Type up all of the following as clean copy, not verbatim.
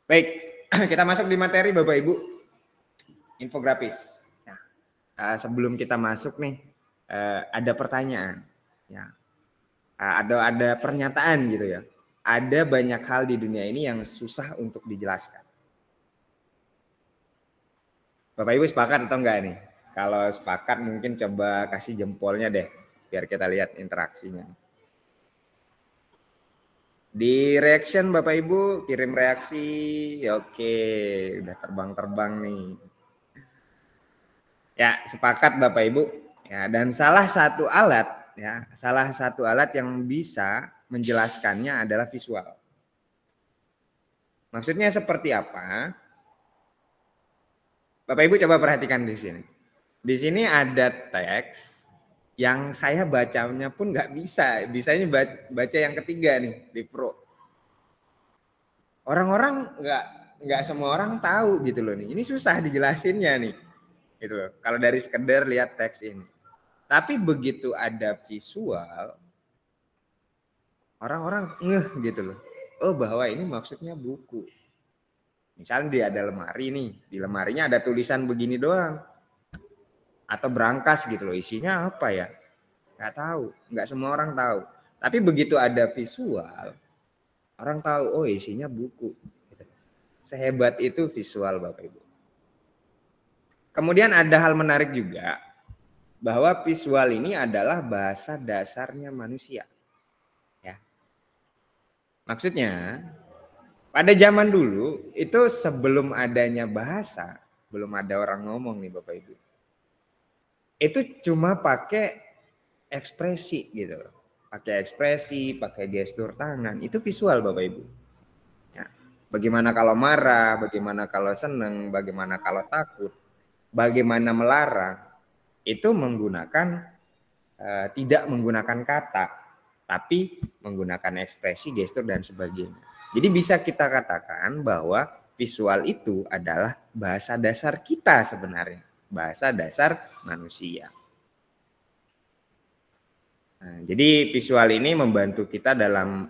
Baik, kita masuk di materi Bapak Ibu, infografis. Nah, sebelum kita masuk nih, ada pertanyaan, ya, ada pernyataan gitu ya. Ada banyak hal di dunia ini yang susah untuk dijelaskan. Bapak Ibu sepakat atau enggak nih? Kalau sepakat mungkin coba kasih jempolnya deh, biar kita lihat interaksinya. Di reaction Bapak Ibu kirim reaksi, oke, udah terbang-terbang nih. Ya, sepakat Bapak Ibu. Ya, dan salah satu alat yang bisa menjelaskannya adalah visual. Maksudnya seperti apa? Bapak Ibu coba perhatikan di sini. Di sini ada teks yang saya bacanya pun nggak bisa. Bisanya baca yang ketiga nih di Pro. Orang-orang nggak semua orang tahu gitu loh nih. Ini susah dijelasinnya nih. Gitu loh. Kalau dari sekedar lihat teks ini. Tapi begitu ada visual, orang-orang ngeh gitu loh. Oh, bahwa ini maksudnya buku. Misalnya dia ada lemari nih, di lemarinya ada tulisan begini doang. Atau berangkas gitu loh, isinya apa ya? Nggak tahu, nggak semua orang tahu. Tapi begitu ada visual, orang tahu, oh isinya buku. Sehebat itu visual Bapak Ibu. Kemudian ada hal menarik juga, bahwa visual ini adalah bahasa dasarnya manusia. Ya. Maksudnya, pada zaman dulu, itu sebelum adanya bahasa, belum ada orang ngomong nih Bapak Ibu. Itu cuma pakai ekspresi gitu. Pakai ekspresi, pakai gestur tangan, itu visual Bapak Ibu. Ya. Bagaimana kalau marah, bagaimana kalau senang, bagaimana kalau takut, bagaimana melarang, itu menggunakan tidak menggunakan kata, tapi menggunakan ekspresi, gestur dan sebagainya. Jadi bisa kita katakan bahwa visual itu adalah bahasa dasar kita sebenarnya, bahasa dasar manusia. Nah, jadi visual ini membantu kita dalam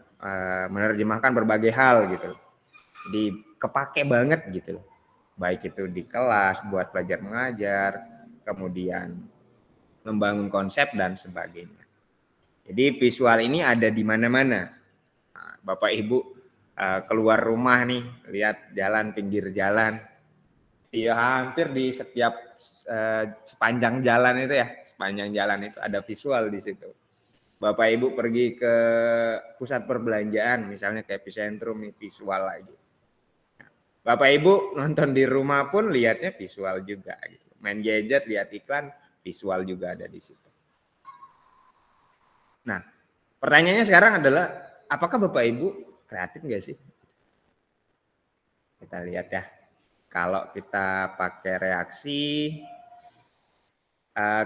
menerjemahkan berbagai hal gitu. Jadi kepake banget gitu. Baik itu di kelas buat belajar mengajar, kemudian membangun konsep dan sebagainya. Jadi visual ini ada di mana-mana. Nah, Bapak Ibu keluar rumah nih, lihat jalan, pinggir jalan. Iya, hampir di setiap sepanjang jalan itu ya, sepanjang jalan itu ada visual di situ. Bapak Ibu pergi ke pusat perbelanjaan, misalnya ke Epicentrum, visual lagi. Bapak Ibu nonton di rumah pun lihatnya visual juga. Gitu. Main gadget, lihat iklan, visual juga ada di situ. Nah, pertanyaannya sekarang adalah, apakah Bapak Ibu kreatif nggak sih? Kita lihat ya. Kalau kita pakai reaksi,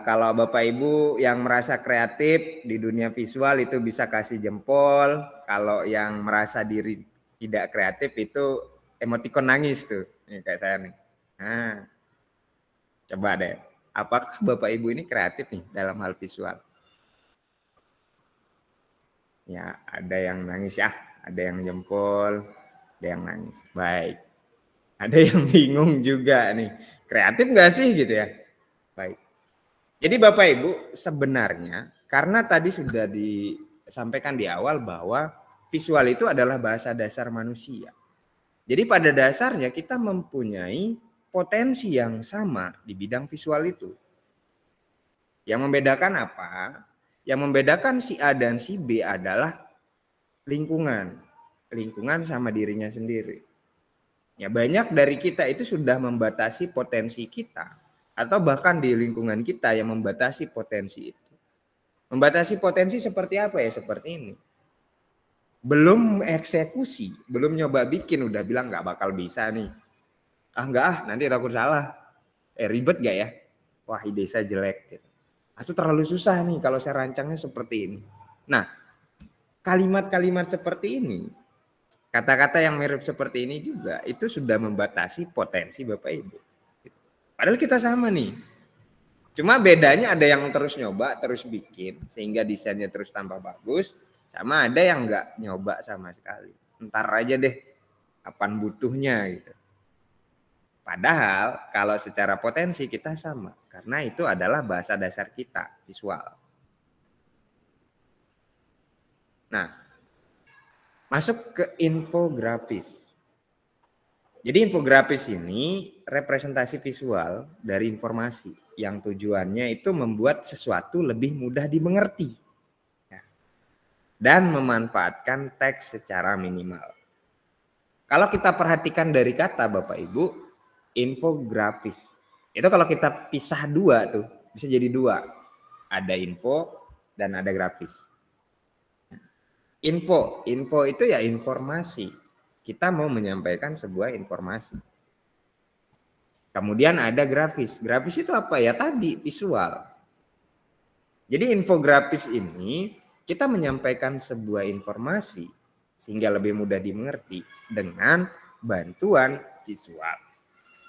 kalau Bapak Ibu yang merasa kreatif di dunia visual itu bisa kasih jempol. Kalau yang merasa diri tidak kreatif itu emotikon nangis tuh. Nih kayak saya nih. Nah, coba deh. Apakah Bapak Ibu ini kreatif nih dalam hal visual? Ya, ada yang nangis ya. Ada yang jempol, ada yang nangis. Baik. Ada yang bingung juga nih. Kreatif nggak sih gitu ya? Baik. Jadi Bapak Ibu sebenarnya karena tadi sudah disampaikan di awal bahwa visual itu adalah bahasa dasar manusia. Jadi pada dasarnya kita mempunyai potensi yang sama di bidang visual itu. Yang membedakan apa? Yang membedakan si A dan si B adalah lingkungan. Lingkungan sama dirinya sendiri. Ya banyak dari kita itu sudah membatasi potensi kita. Atau bahkan di lingkungan kita yang membatasi potensi itu. Membatasi potensi seperti apa ya? Seperti ini. Belum eksekusi, belum nyoba bikin, udah bilang nggak bakal bisa nih. Enggak nanti takut salah. Ribet gak ya? Wah ide saya jelek. Gitu. Itu terlalu susah nih kalau saya rancangnya seperti ini. Nah, kalimat-kalimat seperti ini, kata-kata yang mirip seperti ini juga, itu sudah membatasi potensi Bapak Ibu. Padahal kita sama nih. Cuma bedanya ada yang terus nyoba, terus bikin, sehingga desainnya terus tambah bagus, sama ada yang nggak nyoba sama sekali. Ntar aja deh, kapan butuhnya gitu. Padahal kalau secara potensi kita sama, karena itu adalah bahasa dasar kita, visual. Nah, masuk ke infografis. Jadi infografis ini representasi visual dari informasi yang tujuannya itu membuat sesuatu lebih mudah dimengerti dan memanfaatkan teks secara minimal. Kalau kita perhatikan dari kata Bapak Ibu, infografis. Itu kalau kita pisah dua tuh, bisa jadi dua. Ada info dan ada grafis. Info itu ya informasi. Kita mau menyampaikan sebuah informasi. Kemudian ada grafis. Grafis itu apa ya? Tadi visual. Jadi infografis ini kita menyampaikan sebuah informasi sehingga lebih mudah dimengerti dengan bantuan visual.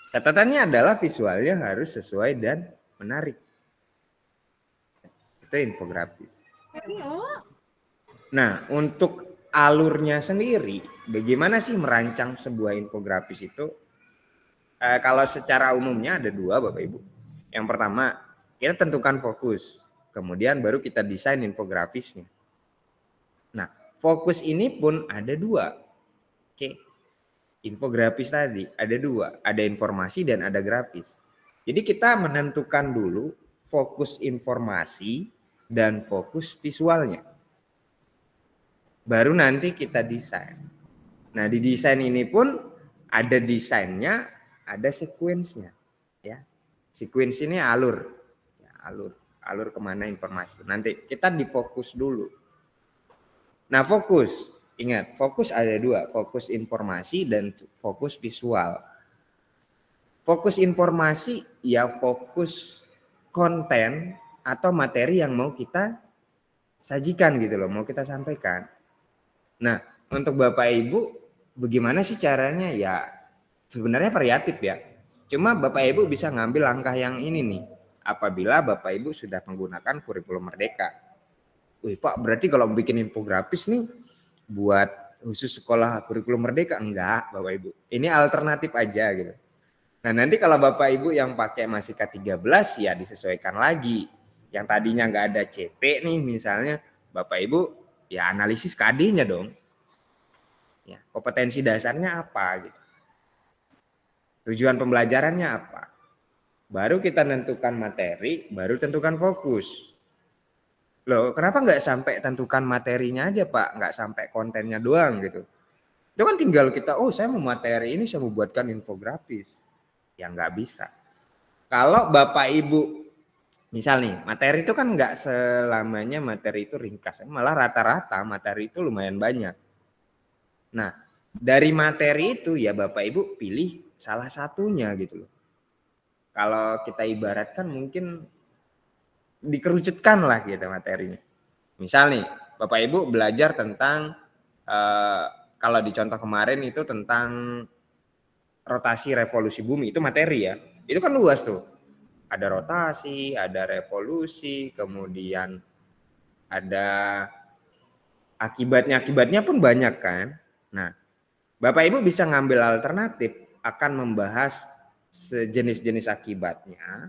Catatannya adalah visualnya harus sesuai dan menarik. Itu infografis. Nah, untuk alurnya sendiri, bagaimana sih merancang sebuah infografis itu? Kalau secara umumnya ada dua Bapak Ibu. Yang pertama, kita tentukan fokus. Kemudian baru kita desain infografisnya. Nah, fokus ini pun ada dua. Oke. Infografis tadi ada dua. Ada informasi dan ada grafis. Jadi kita menentukan dulu fokus informasi dan fokus visualnya. Baru nanti kita desain. Nah, di desain ini pun ada desainnya, ada sekuensnya, ya. Sekuens ini alur, ya, alur kemana informasi. Nanti kita difokus dulu. Nah, fokus, ingat, fokus ada dua, fokus informasi dan fokus visual. Fokus informasi ya fokus konten atau materi yang mau kita sajikan gitu loh, mau kita sampaikan. Nah, untuk Bapak Ibu bagaimana sih caranya? Ya sebenarnya variatif ya. Cuma Bapak Ibu bisa ngambil langkah yang ini nih. Apabila Bapak Ibu sudah menggunakan kurikulum Merdeka. Wih Pak, berarti kalau bikin infografis nih buat khusus sekolah kurikulum Merdeka? Enggak Bapak Ibu. Ini alternatif aja gitu. Nah nanti kalau Bapak Ibu yang pakai masih K13 ya disesuaikan lagi. Yang tadinya nggak ada CP nih misalnya Bapak Ibu ya analisis KD-nya dong. Ya, kompetensi dasarnya apa gitu. Tujuan pembelajarannya apa? Baru kita tentukan materi, baru tentukan fokus. Loh, kenapa nggak sampai tentukan materinya aja Pak? Nggak sampai kontennya doang gitu. Itu kan tinggal kita, oh saya mau materi ini, saya mau buatkan infografis. Ya nggak bisa. Kalau Bapak Ibu, misal nih, materi itu kan nggak selamanya materi itu ringkas. Malah rata-rata materi itu lumayan banyak. Nah, dari materi itu ya Bapak Ibu pilih salah satunya gitu loh. Kalau kita ibaratkan mungkin dikerucutkan lah gitu materinya. Misal nih, Bapak Ibu belajar tentang kalau di contoh kemarin itu tentang rotasi revolusi bumi, itu materi ya. Itu kan luas tuh. Ada rotasi, ada revolusi, kemudian ada akibatnya pun banyak kan. Nah, Bapak Ibu bisa ngambil alternatif akan membahas sejenis-jenis akibatnya,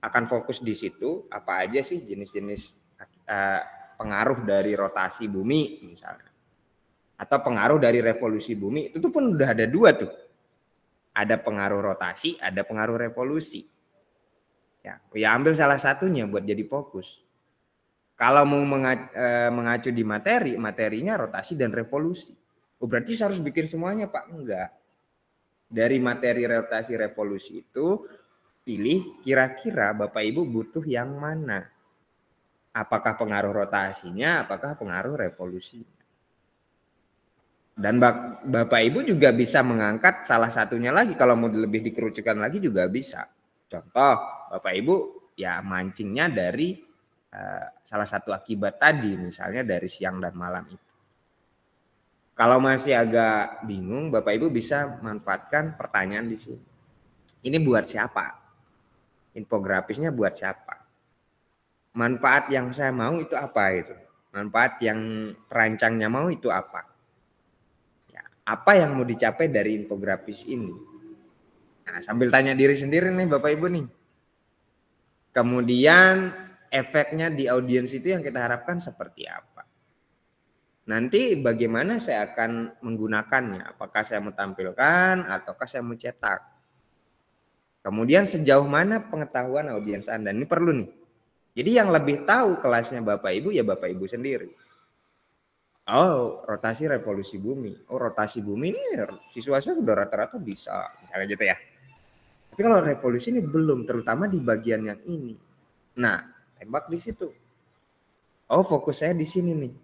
akan fokus di situ apa aja sih jenis-jenis pengaruh dari rotasi bumi misalnya, atau pengaruh dari revolusi bumi. Itu pun udah ada dua tuh, ada pengaruh rotasi, ada pengaruh revolusi. Ya ambil salah satunya buat jadi fokus. Kalau mau mengacu di materi, materinya rotasi dan revolusi. Oh, berarti harus bikin semuanya Pak? Enggak. Dari materi rotasi revolusi itu pilih kira-kira Bapak Ibu butuh yang mana. Apakah pengaruh rotasinya, apakah pengaruh revolusinya. Dan Bapak Ibu juga bisa mengangkat salah satunya lagi. Kalau mau lebih dikerucutkan lagi juga bisa. Contoh, Bapak Ibu ya mancingnya dari salah satu akibat tadi, misalnya dari siang dan malam itu. Kalau masih agak bingung, Bapak Ibu bisa manfaatkan pertanyaan di sini. Ini buat siapa? Infografisnya buat siapa? Manfaat yang saya mau itu apa itu? Manfaat yang perancangnya mau itu apa? Ya, Apa yang mau dicapai dari infografis ini? Nah, sambil tanya diri sendiri nih Bapak Ibu nih. Kemudian efeknya di audiens itu yang kita harapkan seperti apa? Nanti bagaimana saya akan menggunakannya? Apakah saya mau tampilkan ataukah saya mau cetak? Kemudian sejauh mana pengetahuan audiens Anda? Ini perlu nih. Jadi yang lebih tahu kelasnya Bapak Ibu ya Bapak Ibu sendiri. Oh, rotasi revolusi bumi. Oh, rotasi bumi ini siswa-siswa sudah rata-rata bisa, misalnya gitu ya. Tapi kalau revolusi ini belum, terutama di bagian yang ini. Nah, tembak di situ. Oh, fokus saya di sini nih.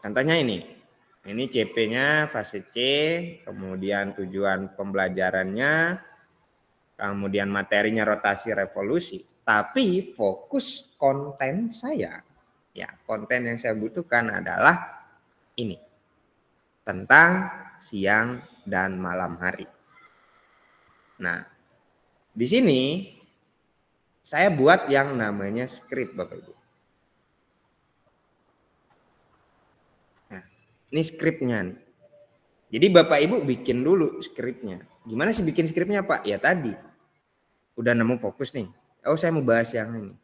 Contohnya ini CP-nya fase C, kemudian tujuan pembelajarannya, kemudian materinya rotasi revolusi. Tapi fokus konten saya, ya konten yang saya butuhkan adalah ini, tentang siang dan malam hari. Nah, di sini saya buat yang namanya skrip Bapak Ibu. Nah, ini skripnya nih. Jadi Bapak Ibu bikin dulu skripnya. Gimana sih bikin skripnya Pak? Ya tadi, udah nemu fokus nih. Oh saya mau bahas yang ini.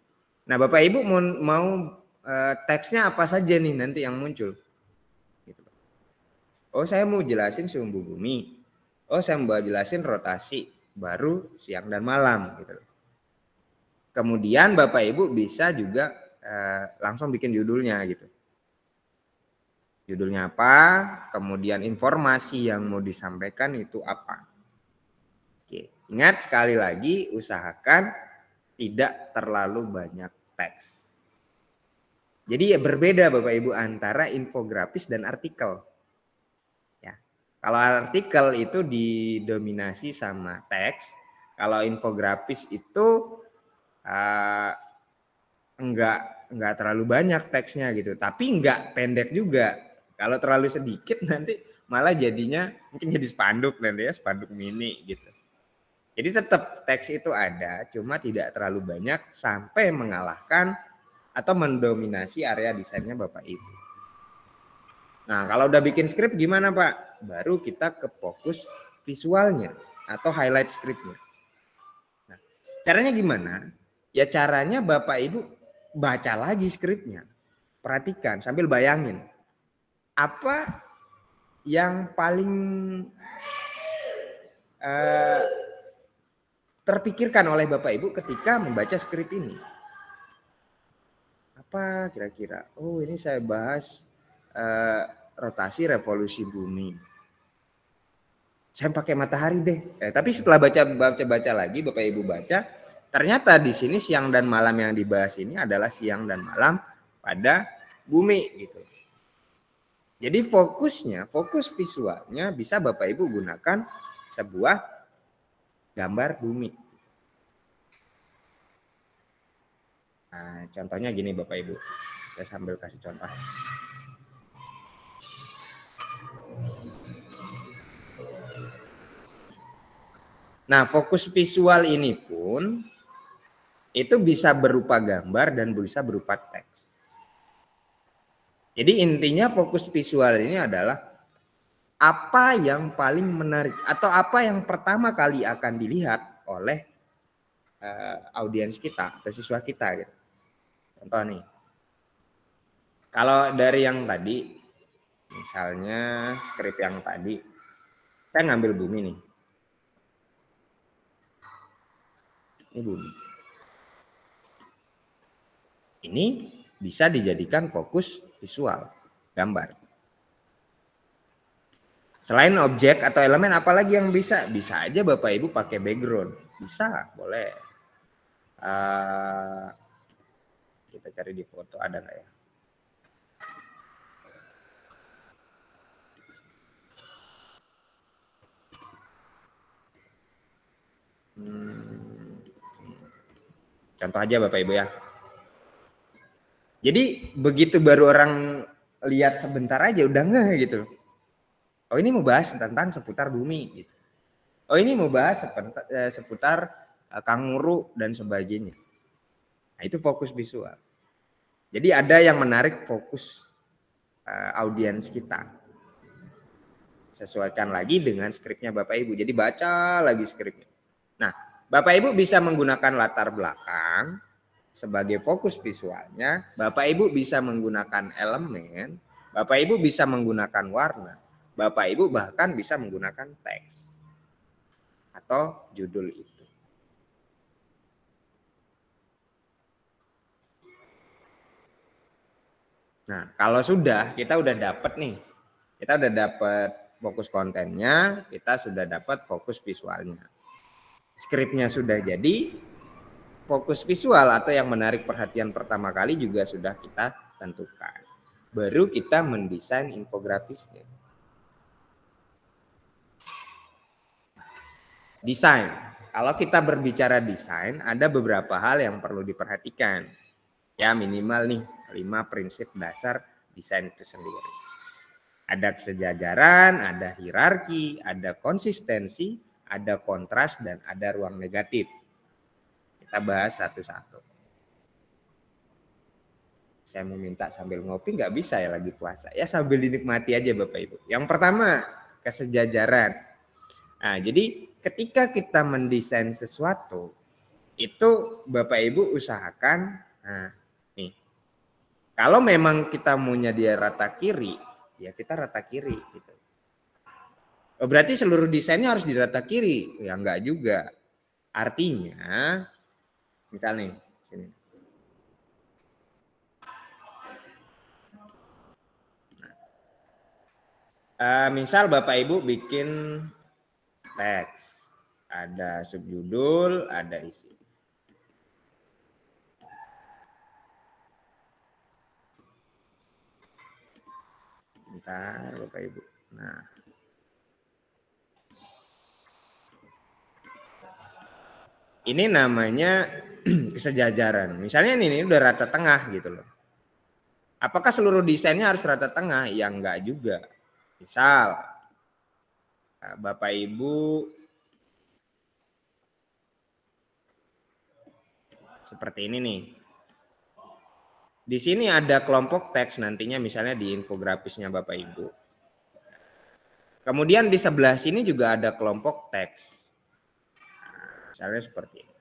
Nah Bapak Ibu mau teksnya apa saja nih nanti yang muncul. Gitu. Oh saya mau jelasin sumbu bumi. Oh saya mau jelasin rotasi. Baru siang dan malam. Gitu. Kemudian Bapak Ibu bisa juga langsung bikin judulnya gitu. Judulnya apa, kemudian informasi yang mau disampaikan itu apa. Oke. Ingat sekali lagi, usahakan tidak terlalu banyak teks. Jadi ya berbeda Bapak Ibu antara infografis dan artikel. Ya. Kalau artikel itu didominasi sama teks, kalau infografis itu enggak terlalu banyak teksnya gitu, tapi enggak pendek juga. Kalau terlalu sedikit nanti malah jadinya mungkin jadi spanduk nanti ya, spanduk mini gitu. Jadi tetap teks itu ada, cuma tidak terlalu banyak sampai mengalahkan atau mendominasi area desainnya Bapak Ibu. Nah, kalau udah bikin skrip gimana Pak? Baru kita ke fokus visualnya atau highlight skripnya. Nah, caranya gimana? Ya caranya Bapak Ibu baca lagi skripnya. Perhatikan sambil bayangin. Apa yang paling terpikirkan oleh Bapak Ibu ketika membaca skrip ini? Apa kira-kira? Oh ini saya bahas rotasi revolusi bumi. Saya pakai matahari deh. Tapi setelah baca lagi, Bapak Ibu baca, ternyata di sini siang dan malam yang dibahas ini adalah siang dan malam pada bumi gitu. Jadi fokus visualnya bisa Bapak Ibu gunakan sebuah gambar bumi. Nah, contohnya gini Bapak Ibu. Saya sambil kasih contoh. Nah, fokus visual ini pun itu bisa berupa gambar dan bisa berupa teks. Jadi intinya fokus visual ini adalah apa yang paling menarik atau apa yang pertama kali akan dilihat oleh audiens kita atau siswa kita gitu. Contoh nih, kalau dari yang tadi, misalnya skrip yang tadi, saya ngambil bumi nih. Ini bumi. Ini bisa dijadikan fokus visual, gambar. Selain objek atau elemen, apalagi yang bisa? Bisa aja Bapak Ibu pakai background. Bisa, boleh. Kita cari di foto, ada nggak ya? Contoh aja Bapak Ibu ya. Jadi begitu baru orang lihat sebentar aja udah ngeh gitu. Oh ini mau bahas tentang seputar bumi gitu. Oh ini mau bahas seputar kanguru dan sebagainya. Nah itu fokus visual. Jadi ada yang menarik fokus audiens kita. Sesuaikan lagi dengan skripnya Bapak Ibu. Jadi baca lagi skripnya. Nah, Bapak Ibu bisa menggunakan latar belakang sebagai fokus visualnya. Bapak Ibu bisa menggunakan elemen. Bapak Ibu bisa menggunakan warna. Bapak Ibu bahkan bisa menggunakan teks atau judul itu. Nah, kalau sudah, kita udah dapat nih. Kita udah dapat fokus kontennya, kita sudah dapat fokus visualnya. Skripnya sudah jadi, fokus visual atau yang menarik perhatian pertama kali juga sudah kita tentukan. Baru kita mendesain infografisnya. Desain. Kalau kita berbicara desain, ada beberapa hal yang perlu diperhatikan. Ya minimal nih 5 prinsip dasar desain itu sendiri. Ada kesejajaran, ada hierarki, ada konsistensi, ada kontras, dan ada ruang negatif. Kita bahas satu-satu. Saya mau minta sambil ngopi nggak bisa ya lagi puasa. Ya sambil dinikmati aja Bapak Ibu. Yang pertama kesejajaran. Nah jadi ketika kita mendesain sesuatu itu Bapak Ibu usahakan. Nah nih kalau memang kita maunya dia rata kiri ya kita rata kiri gitu. Oh, berarti seluruh desainnya harus di rata kiri ya enggak juga. Artinya misal nih sini. Misal Bapak Ibu bikin teks, ada subjudul, ada isi. Bentar Bapak Ibu. Nah, ini namanya kesejajaran. Misalnya ini udah rata tengah gitu loh. Apakah seluruh desainnya harus rata tengah? Ya enggak juga. Misal Bapak Ibu seperti ini nih. Di sini ada kelompok teks nantinya misalnya di infografisnya Bapak Ibu. Kemudian di sebelah sini juga ada kelompok teks. Nah, misalnya seperti ini.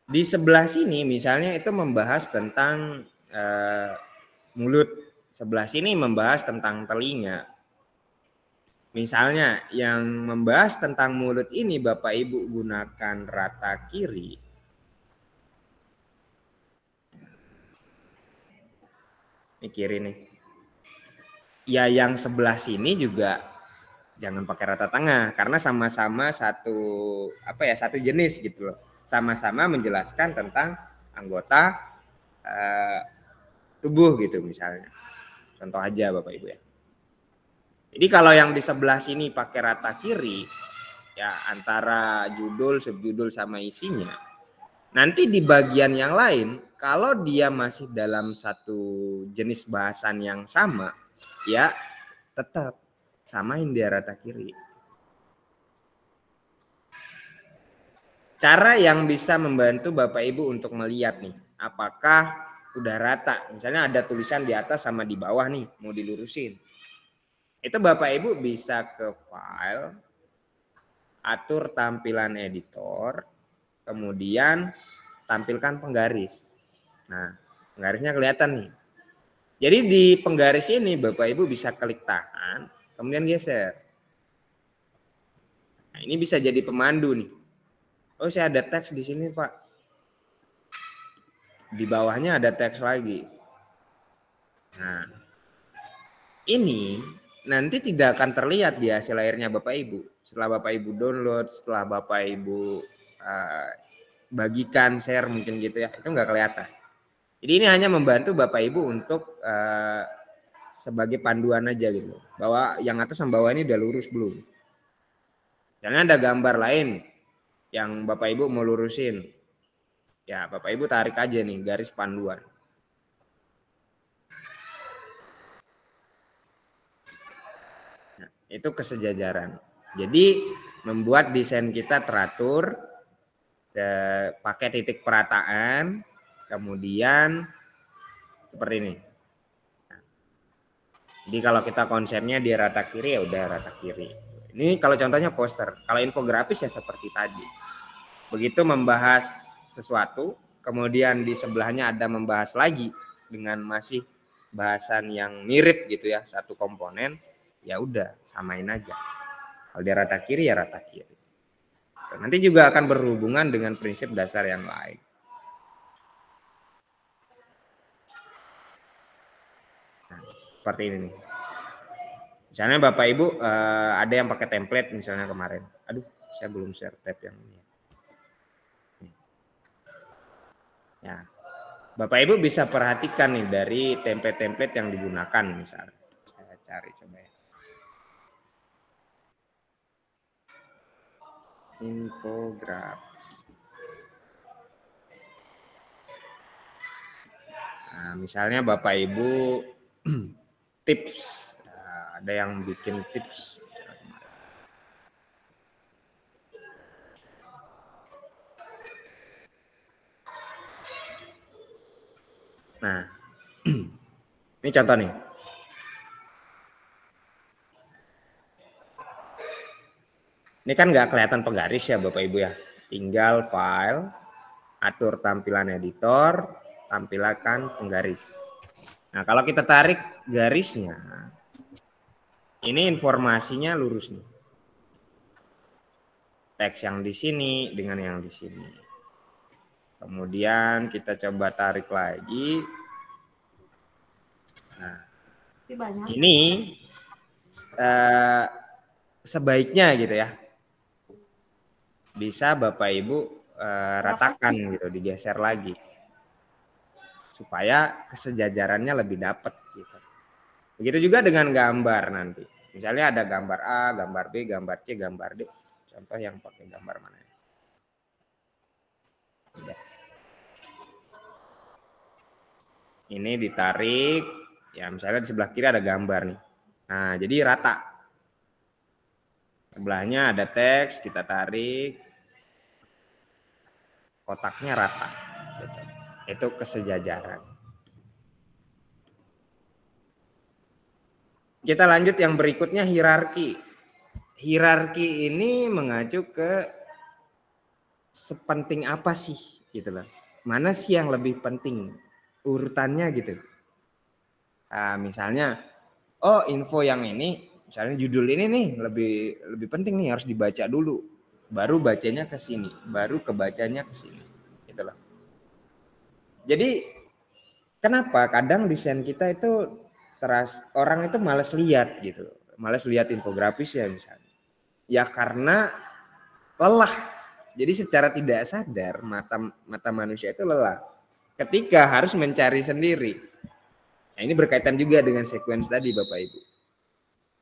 Di sebelah sini misalnya itu membahas tentang mulut. Sebelah sini membahas tentang telinga. Misalnya yang membahas tentang mulut ini Bapak Ibu gunakan rata kiri. Ini kiri nih. Ya yang sebelah sini juga jangan pakai rata tengah karena sama-sama satu jenis gitu loh. Sama-sama menjelaskan tentang anggota tubuh gitu misalnya. Contoh aja Bapak Ibu ya. Jadi kalau yang di sebelah sini pakai rata kiri ya antara judul, subjudul sama isinya. Nanti di bagian yang lain kalau dia masih dalam satu jenis bahasan yang sama ya tetap samain dia rata kiri. Cara yang bisa membantu Bapak Ibu untuk melihat nih, apakah udah rata. Misalnya ada tulisan di atas sama di bawah nih, mau dilurusin. Itu Bapak Ibu bisa ke file, atur tampilan editor, kemudian tampilkan penggaris. Nah, penggarisnya kelihatan nih. Jadi di penggaris ini Bapak Ibu bisa klik tahan, kemudian geser. Nah, ini bisa jadi pemandu nih. Oh, saya ada teks di sini, Pak. Di bawahnya ada teks lagi. Nah, ini nanti tidak akan terlihat di hasil akhirnya Bapak Ibu. Setelah Bapak Ibu download, setelah Bapak Ibu bagikan, share mungkin gitu ya, itu nggak kelihatan. Jadi ini hanya membantu Bapak Ibu untuk sebagai panduan aja gitu. Bahwa yang atas sama bawah ini udah lurus belum. Jangan ada gambar lain yang Bapak Ibu mau lurusin. Ya Bapak Ibu tarik aja nih garis panduan. Nah, itu kesejajaran. Jadi membuat desain kita teratur, pakai titik perataan, kemudian seperti ini. Jadi kalau kita konsepnya di rata kiri, ya udah rata kiri. Ini kalau contohnya poster. Kalau infografis ya seperti tadi. Begitu membahas sesuatu, kemudian di sebelahnya ada membahas lagi dengan masih bahasan yang mirip gitu ya, satu komponen, ya udah samain aja. Kalau dia rata kiri ya rata kiri. Nanti juga akan berhubungan dengan prinsip dasar yang lain. Nah, seperti ini nih. Misalnya Bapak Ibu ada yang pakai template misalnya kemarin. Aduh, saya belum share tab yang ini. Ya, Bapak Ibu bisa perhatikan nih dari template-template yang digunakan misalnya. Saya cari coba ya. Infografis. Nah, misalnya Bapak Ibu tips, nah, ada yang bikin tips. Nah, ini contoh nih. Ini kan nggak kelihatan penggaris ya Bapak Ibu ya. Tinggal file, atur tampilan editor, tampilkan penggaris. Nah, kalau kita tarik garisnya, ini informasinya lurus nih. Teks yang di sini dengan yang di sini. Kemudian kita coba tarik lagi. Nah, ini sebaiknya gitu ya. Bisa Bapak Ibu ratakan gitu, digeser lagi. Supaya kesejajarannya lebih dapat gitu. Begitu juga dengan gambar nanti. Misalnya ada gambar A, gambar B, gambar C, gambar D. Contoh yang pakai gambar mana ya? Ini ditarik, ya misalnya di sebelah kiri ada gambar nih. Nah, jadi rata. Sebelahnya ada teks, kita tarik. Kotaknya rata. Gitu. Itu kesejajaran. Kita lanjut yang berikutnya, hierarki. Hierarki ini mengacu ke sepenting apa sih gitu loh. Mana sih yang lebih penting urutannya gitu. Nah, misalnya info yang ini, misalnya judul ini nih lebih penting nih, harus dibaca dulu. Baru bacanya ke sini, baru kebacanya ke sini. Gitu loh. Jadi kenapa kadang desain kita itu orang itu malas lihat gitu. Malas lihat infografis ya misalnya. Ya karena lelah. Jadi secara tidak sadar mata manusia itu lelah ketika harus mencari sendiri. Nah, ini berkaitan juga dengan sequence tadi Bapak Ibu.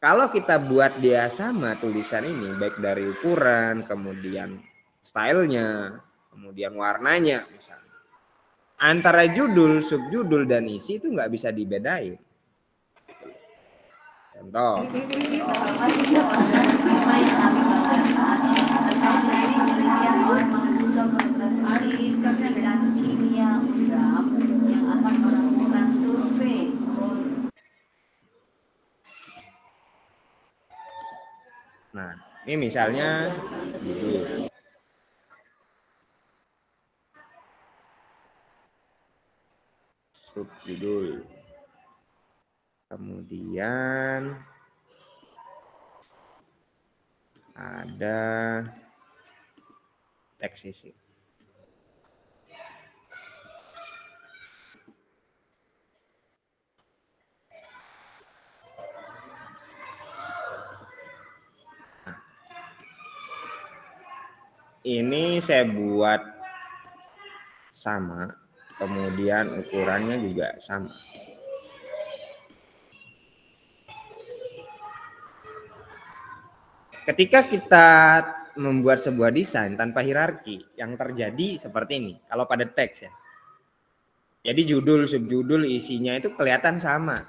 Kalau kita buat dia sama tulisan ini, baik dari ukuran, kemudian stylenya, kemudian warnanya misalnya. Antara judul, subjudul, dan isi itu nggak bisa dibedain. Contoh. Nah, ini misalnya judul. Subjudul. Kemudian ada teks isi. Nah, ini saya buat sama, kemudian ukurannya juga sama. Ketika kita membuat sebuah desain tanpa hierarki, yang terjadi seperti ini. Kalau pada teks ya. Jadi judul, subjudul, isinya itu kelihatan sama.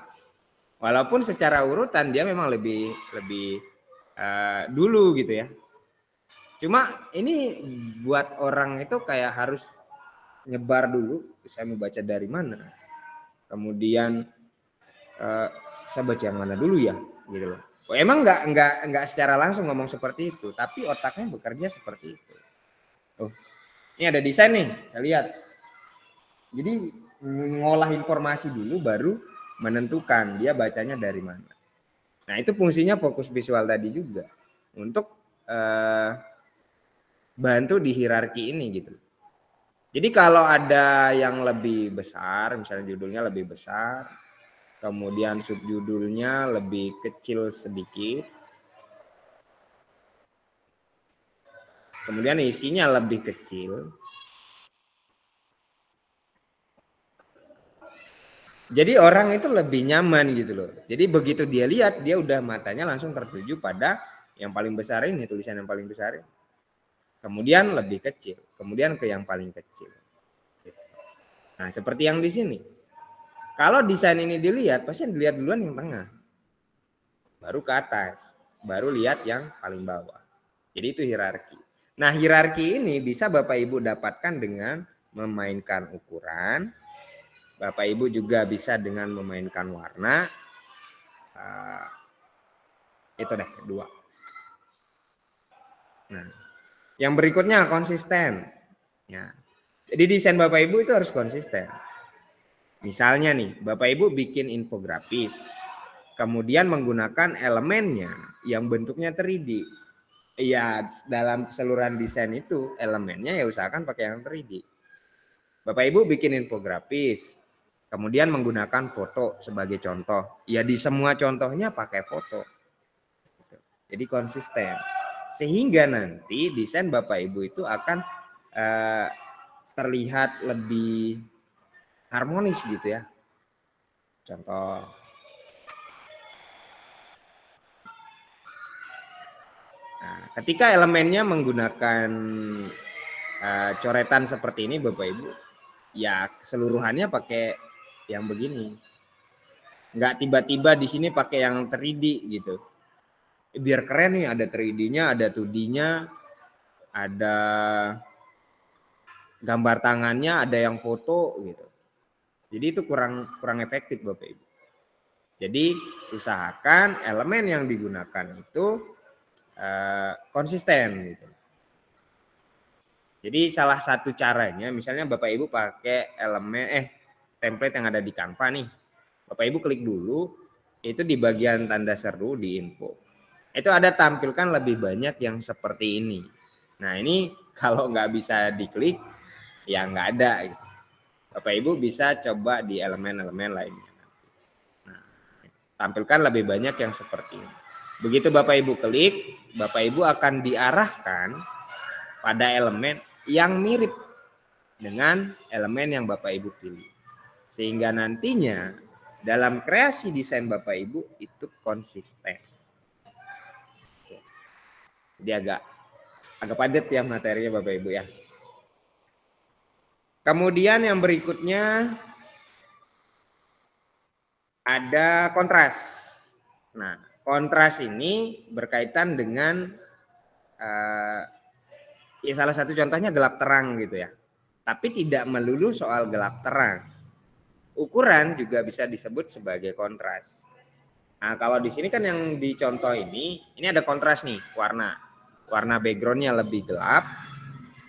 Walaupun secara urutan dia memang lebih dulu gitu ya. Cuma ini buat orang itu kayak harus nyebar dulu, saya mau baca dari mana. Kemudian saya baca yang mana dulu ya, gitu loh. Oh, emang nggak secara langsung ngomong seperti itu, tapi otaknya bekerja seperti itu. Oh, ini ada desain nih, saya lihat. Jadi ngolah informasi dulu baru menentukan dia bacanya dari mana. Nah, itu fungsinya fokus visual tadi juga untuk bantu di hierarki ini gitu. Jadi kalau ada yang lebih besar, misalnya judulnya lebih besar, kemudian subjudulnya lebih kecil sedikit, kemudian isinya lebih kecil. Jadi orang itu lebih nyaman gitu loh. Jadi begitu dia lihat, dia udah matanya langsung tertuju pada yang paling besar ini, tulisan yang paling besar ini. Kemudian lebih kecil, kemudian ke yang paling kecil. Nah, seperti yang di sini. Kalau desain ini dilihat, pasti dilihat duluan yang tengah. Baru ke atas, baru lihat yang paling bawah. Jadi itu hierarki. Nah, hierarki ini bisa Bapak Ibu dapatkan dengan memainkan ukuran. Bapak Ibu juga bisa dengan memainkan warna. Itu deh, dua. Nah, yang berikutnya konsisten. Ya. Jadi desain Bapak Ibu itu harus konsisten. Misalnya nih, Bapak Ibu bikin infografis, kemudian menggunakan elemennya yang bentuknya 3D. Iya, dalam keseluruhan desain itu elemennya ya usahakan pakai yang 3D. Bapak Ibu bikin infografis, kemudian menggunakan foto sebagai contoh. Ya di semua contohnya pakai foto. Jadi konsisten. Sehingga nanti desain Bapak Ibu itu akan terlihat lebih harmonis gitu ya. Contoh. Nah, ketika elemennya menggunakan coretan seperti ini Bapak Ibu, ya keseluruhannya pakai yang begini. Nggak tiba-tiba di sini pakai yang 3D gitu. Biar keren nih, ada 3D-nya, ada 2D-nya, ada gambar tangannya, ada yang foto gitu. Jadi itu kurang efektif Bapak Ibu. Jadi usahakan elemen yang digunakan itu konsisten gitu. Jadi salah satu caranya, misalnya Bapak Ibu pakai elemen template yang ada di Canva nih. Bapak Ibu klik dulu, itu di bagian tanda seru di info. Itu ada tampilkan lebih banyak yang seperti ini. Nah ini kalau nggak bisa diklik, ya nggak ada gitu. Bapak Ibu bisa coba di elemen-elemen lainnya. Nah, tampilkan lebih banyak yang seperti ini. Begitu Bapak Ibu klik, Bapak Ibu akan diarahkan pada elemen yang mirip dengan elemen yang Bapak Ibu pilih. Sehingga nantinya dalam kreasi desain Bapak Ibu itu konsisten. Jadi agak padat ya materinya Bapak Ibu ya. Kemudian yang berikutnya ada kontras. Nah, kontras ini berkaitan dengan ya salah satu contohnya gelap terang gitu ya. Tapi tidak melulu soal gelap terang. Ukuran juga bisa disebut sebagai kontras. Nah, kalau di sini kan yang dicontoh ini ada kontras nih, warna. Warna backgroundnya lebih gelap,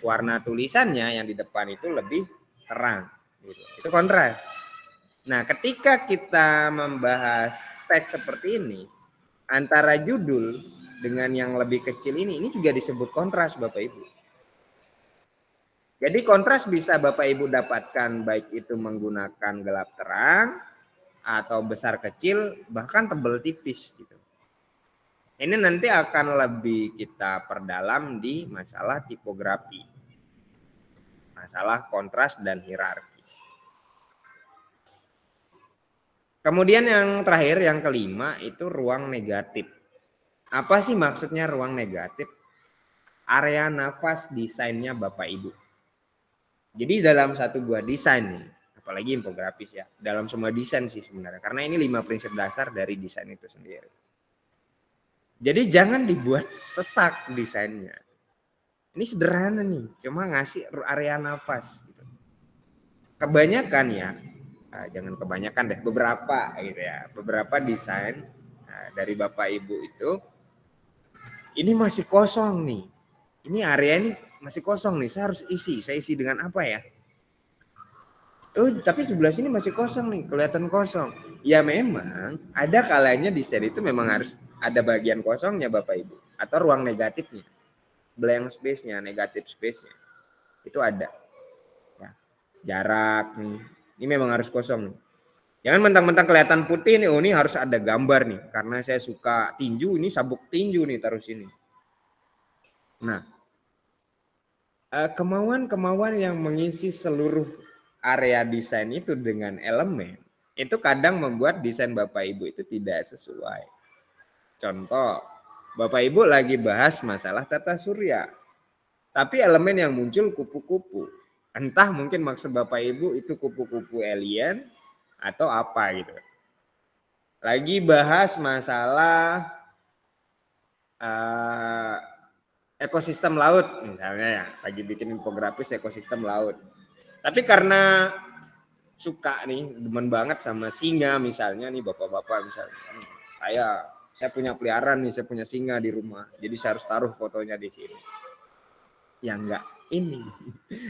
warna tulisannya yang di depan itu lebih terang. Gitu. Itu kontras. Nah, ketika kita membahas teks seperti ini, antara judul dengan yang lebih kecil ini juga disebut kontras Bapak Ibu. Jadi kontras bisa Bapak Ibu dapatkan baik itu menggunakan gelap terang atau besar kecil bahkan tebal tipis gitu. Ini nanti akan lebih kita perdalam di masalah tipografi. Masalah kontras dan hierarki. Kemudian yang terakhir yang kelima itu ruang negatif. Apa sih maksudnya ruang negatif? Area nafas desainnya Bapak Ibu. Jadi dalam satu buah desain nih, apalagi infografis ya, dalam semua desain sih sebenarnya, karena ini 5 prinsip dasar dari desain itu sendiri. Jadi jangan dibuat sesak desainnya. Ini sederhana nih, cuma ngasih area nafas. Gitu. Kebanyakan ya, jangan kebanyakan deh, beberapa gitu ya, beberapa desain dari Bapak Ibu itu, ini masih kosong nih. Ini area ini masih kosong nih, saya harus isi. Saya isi dengan apa ya? Oh, tapi sebelah sini masih kosong nih, kelihatan kosong. Ya memang ada kalanya desain itu memang harus ada bagian kosongnya Bapak Ibu, atau ruang negatifnya, blank space-nya, negatif space-nya. Itu ada. Ya. Jarak nih. Ini memang harus kosong. Jangan mentang-mentang kelihatan putih nih, oh ini harus ada gambar nih. Karena saya suka tinju, ini sabuk tinju nih taruh sini. Nah, kemauan-kemauan yang mengisi seluruh area desain itu dengan elemen, itu kadang membuat desain Bapak Ibu itu tidak sesuai. Contoh, Bapak Ibu lagi bahas masalah tata surya, tapi elemen yang muncul kupu-kupu. Entah mungkin maksud Bapak Ibu itu kupu-kupu alien atau apa gitu. Lagi bahas masalah ekosistem laut misalnya ya, lagi bikin infografis ekosistem laut. Tapi karena suka nih, demen banget sama singa misalnya nih bapak-bapak misalnya. Saya punya peliharaan nih, saya punya singa di rumah. Jadi saya harus taruh fotonya di sini. Ya enggak ini.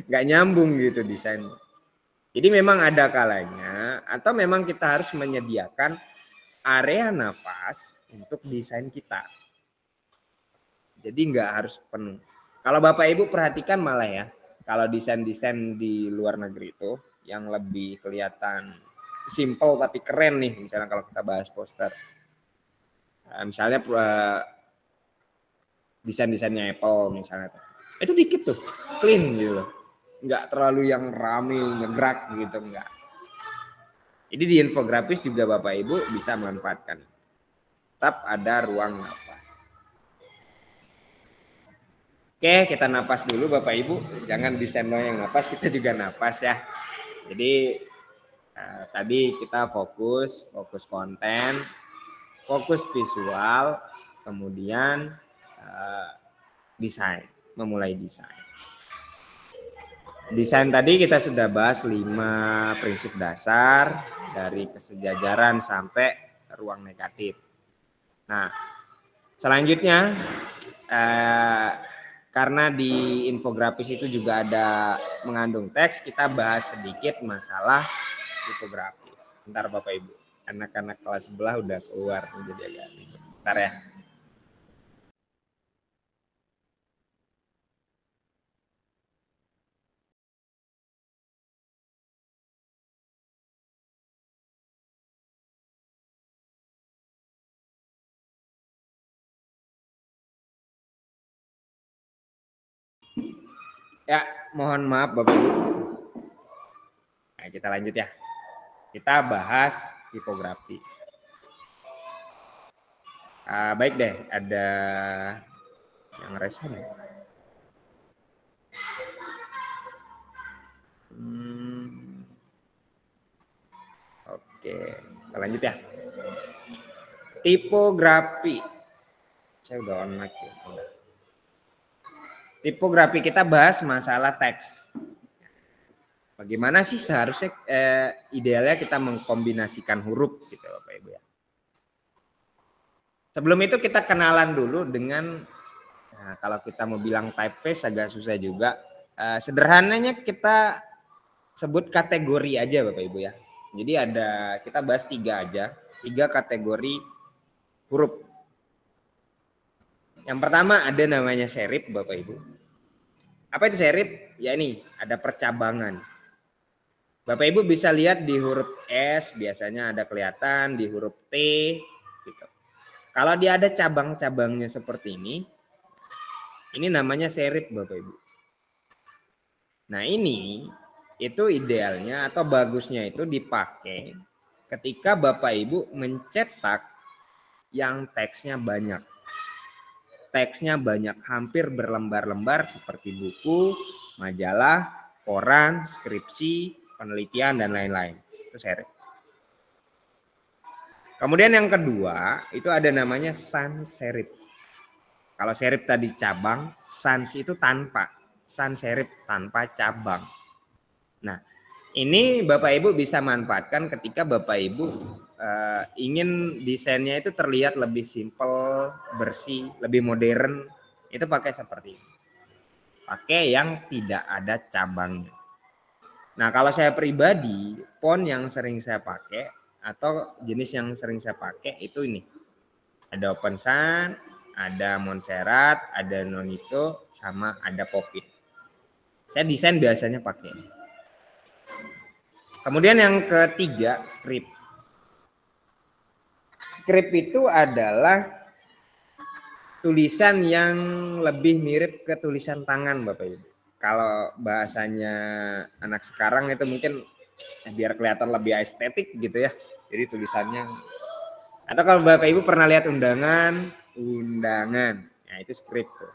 Enggak nyambung gitu desain. Jadi memang ada kalanya atau memang kita harus menyediakan area nafas untuk desain kita. Jadi enggak harus penuh. Kalau Bapak Ibu perhatikan malah ya, kalau desain-desain di luar negeri itu yang lebih kelihatan simple tapi keren nih, misalnya kalau kita bahas poster. Misalnya desain-desainnya Apple misalnya. Itu dikit tuh, clean gitu loh. Enggak terlalu yang rame, ngegerak gitu, enggak. Jadi di infografis juga Bapak Ibu bisa memanfaatkan. Tetap ada ruang nafas. Oke, kita napas dulu Bapak Ibu. Jangan desain yang napas, kita juga napas ya. Jadi tadi kita fokus konten, fokus visual, kemudian desain, memulai desain. Desain tadi kita sudah bahas 5 prinsip dasar dari kesejajaran sampai ruang negatif. Nah, selanjutnya karena di infografis itu juga ada mengandung teks, kita bahas sedikit masalah tipografi. Bentar Bapak Ibu, anak-anak kelas sebelah udah keluar jadi agak ribet. Bentar ya. Ya, mohon maaf Bapak Ibu. Nah, kita lanjut ya. Kita bahas tipografi. Baik deh, ada yang resen ya. Oke, kita lanjut ya. Tipografi. Saya udah on mic ya. Tipografi kita bahas masalah teks. Bagaimana sih seharusnya idealnya kita mengkombinasikan huruf gitu Bapak Ibu ya. Sebelum itu kita kenalan dulu dengan kalau kita mau bilang typeface agak susah juga. Sederhananya kita sebut kategori aja Bapak Ibu ya. Jadi kita bahas 3 aja, 3 kategori huruf. Yang pertama ada namanya serif Bapak Ibu. Apa itu serif? Ya ini ada percabangan. Bapak Ibu bisa lihat di huruf S biasanya ada kelihatan, di huruf T gitu. Kalau dia ada cabang-cabangnya seperti ini namanya serif Bapak Ibu. Nah ini itu idealnya atau bagusnya itu dipakai ketika Bapak Ibu mencetak yang teksnya banyak. Teksnya banyak, hampir berlembar-lembar seperti buku, majalah, koran, skripsi, penelitian, dan lain-lain. Itu serif. Kemudian yang kedua, itu ada namanya sans serif. Kalau serif tadi cabang, sans itu tanpa. Sans serif tanpa cabang. Nah, ini Bapak Ibu bisa manfaatkan ketika Bapak Ibu ingin desainnya itu terlihat lebih simpel, bersih, lebih modern. Itu pakai seperti ini. Pakai yang tidak ada cabangnya. Nah, kalau saya pribadi, font yang sering saya pakai atau jenis yang sering saya pakai itu ini. Ada Open Sans, ada Montserrat, ada Nonito, sama ada Popit. Saya desain biasanya pakai ini. Kemudian yang ketiga, script. Script itu adalah tulisan yang lebih mirip ke tulisan tangan, Bapak Ibu. Kalau bahasanya anak sekarang itu mungkin biar kelihatan lebih estetik gitu ya. Jadi tulisannya. Atau kalau Bapak Ibu pernah lihat undangan, nah itu script tuh.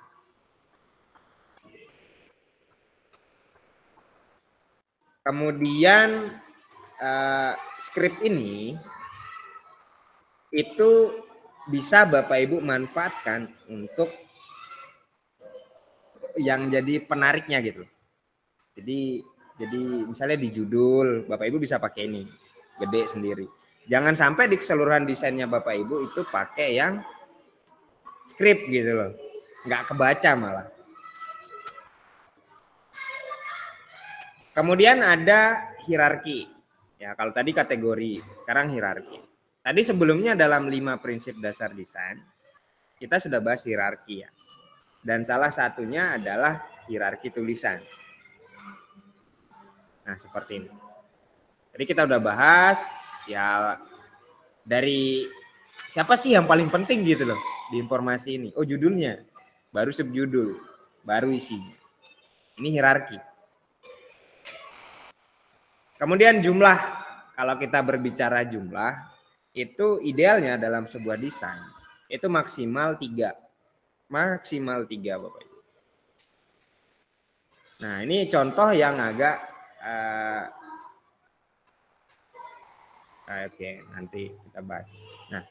Kemudian script ini itu bisa Bapak Ibu manfaatkan untuk yang jadi penariknya gitu. Jadi misalnya di judul Bapak Ibu bisa pakai ini, gede sendiri. Jangan sampai di keseluruhan desainnya Bapak Ibu itu pakai yang script gitu loh. Nggak kebaca malah. Kemudian ada hierarki. Ya, kalau tadi kategori, sekarang hierarki. Tadi sebelumnya dalam 5 prinsip dasar desain, kita sudah bahas hierarki ya. Dan salah satunya adalah hierarki tulisan. Nah, seperti ini. Jadi kita udah bahas ya dari siapa sih yang paling penting gitu loh di informasi ini. Oh, judulnya, baru subjudul, baru isinya. Ini hierarki. Kemudian jumlah. Kalau kita berbicara jumlah, itu idealnya dalam sebuah desain itu maksimal 3. Maksimal 3 Bapak Ibu. Nah, ini contoh yang agak oke, nanti kita bahas. Nah,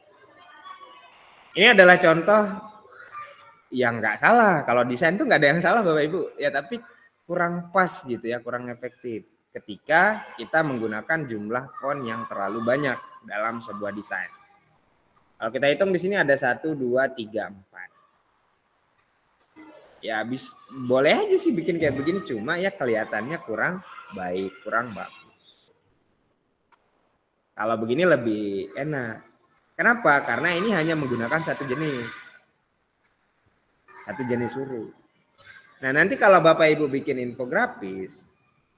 ini adalah contoh yang nggak salah. Kalau desain tuh nggak ada yang salah Bapak Ibu. Ya, tapi kurang pas gitu ya, kurang efektif ketika kita menggunakan jumlah font yang terlalu banyak dalam sebuah desain. Kalau kita hitung di sini ada 1, 2, 3, 4. Ya boleh aja sih bikin kayak begini, cuma ya kelihatannya kurang baik, kurang bagus. Kalau begini lebih enak. Kenapa? Karena ini hanya menggunakan satu jenis huruf. Nah, nanti kalau Bapak Ibu bikin infografis,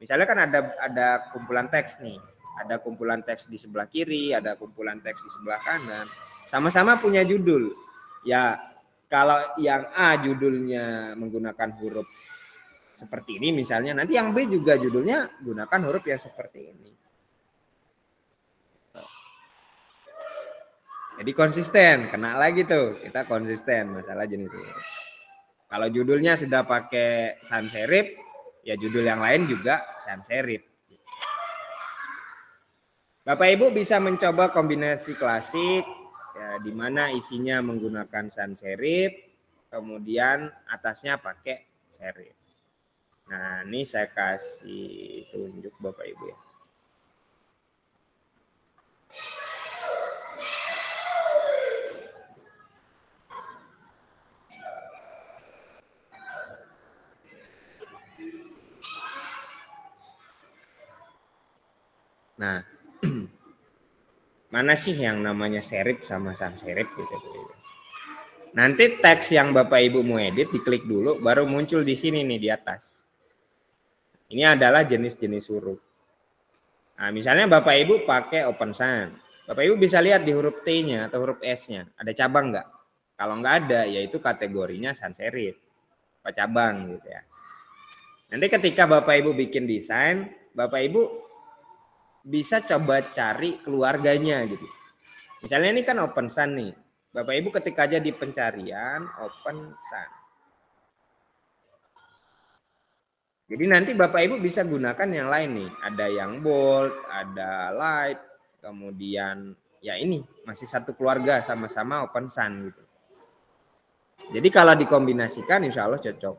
misalnya kan ada kumpulan teks nih, ada kumpulan teks di sebelah kiri, ada kumpulan teks di sebelah kanan, sama-sama punya judul. Ya, kalau yang A judulnya menggunakan huruf seperti ini misalnya, nanti yang B juga judulnya gunakan huruf yang seperti ini. Jadi konsisten, kena lagi tuh, kita konsisten masalah jenis huruf. Kalau judulnya sudah pakai sans serif, ya judul yang lain juga sans serif. Bapak Ibu bisa mencoba kombinasi klasik, ya, di mana isinya menggunakan sans serif, kemudian atasnya pakai serif. Nah, ini saya kasih tunjuk Bapak Ibu ya. Nah, mana sih yang namanya serif sama sans serif gitu. Nanti teks yang Bapak Ibu mau edit diklik dulu, baru muncul di sini nih di atas. Ini adalah jenis-jenis huruf. Nah, misalnya Bapak Ibu pakai Open Sans. Bapak Ibu bisa lihat di huruf T-nya atau huruf S-nya. Ada cabang nggak? Kalau nggak ada, yaitu kategorinya sans serif. Apa cabang gitu ya. Nanti ketika Bapak Ibu bikin desain, Bapak Ibu bisa coba cari keluarganya gitu. Misalnya ini kan Open Sans nih. Bapak Ibu ketik aja di pencarian Open Sans. Jadi nanti Bapak Ibu bisa gunakan yang lain nih. Ada yang bold, ada light, kemudian ya ini masih satu keluarga sama-sama Open Sans gitu. Jadi kalau dikombinasikan insya Allah cocok.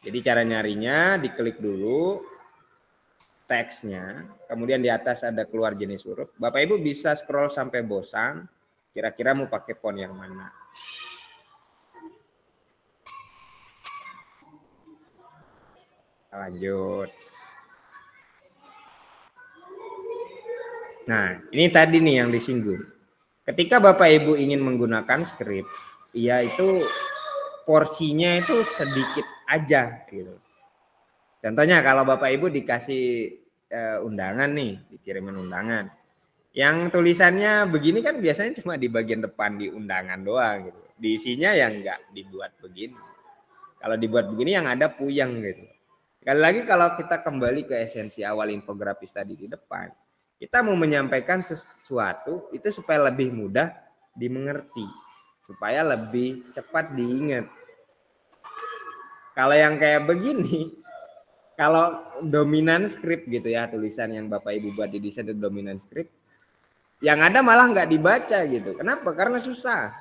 Jadi cara nyarinya diklik dulu teksnya, kemudian di atas ada keluar jenis huruf. Bapak Ibu bisa scroll sampai bosan, kira-kira mau pakai font yang mana. Lanjut. Nah, ini tadi nih yang disinggung. Ketika Bapak Ibu ingin menggunakan script, ya itu porsinya itu sedikit aja gitu. Contohnya kalau Bapak Ibu dikasih undangan nih, dikirimin undangan. Yang tulisannya begini kan biasanya cuma di bagian depan di undangan doang gitu. Di isinya yang enggak dibuat begini. Kalau dibuat begini yang ada puyeng gitu. Sekali lagi kalau kita kembali ke esensi awal infografis tadi di depan, kita mau menyampaikan sesuatu itu supaya lebih mudah dimengerti, supaya lebih cepat diingat. Kalau yang kayak begini, kalau dominan script gitu ya, tulisan yang Bapak Ibu buat di desain itu dominan script, yang ada malah nggak dibaca gitu. Kenapa? Karena susah.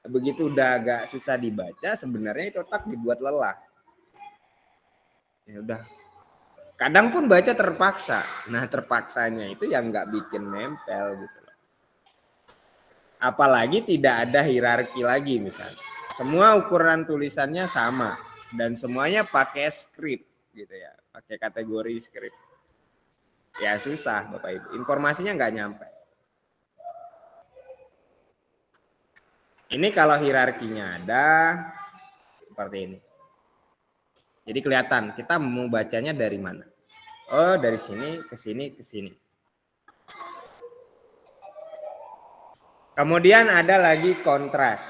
Begitu udah agak susah dibaca, sebenarnya itu otak dibuat lelah. Ya udah. Kadang pun baca terpaksa. Nah terpaksanya itu yang nggak bikin nempel gitu. Apalagi tidak ada hierarki lagi misalnya. Semua ukuran tulisannya sama dan semuanya pakai script gitu ya, pakai kategori script. Ya susah Bapak Ibu, informasinya nggak nyampe. Ini kalau hierarkinya ada seperti ini. Jadi kelihatan kita mau bacanya dari mana. Oh dari sini ke sini ke sini. Kemudian ada lagi kontras.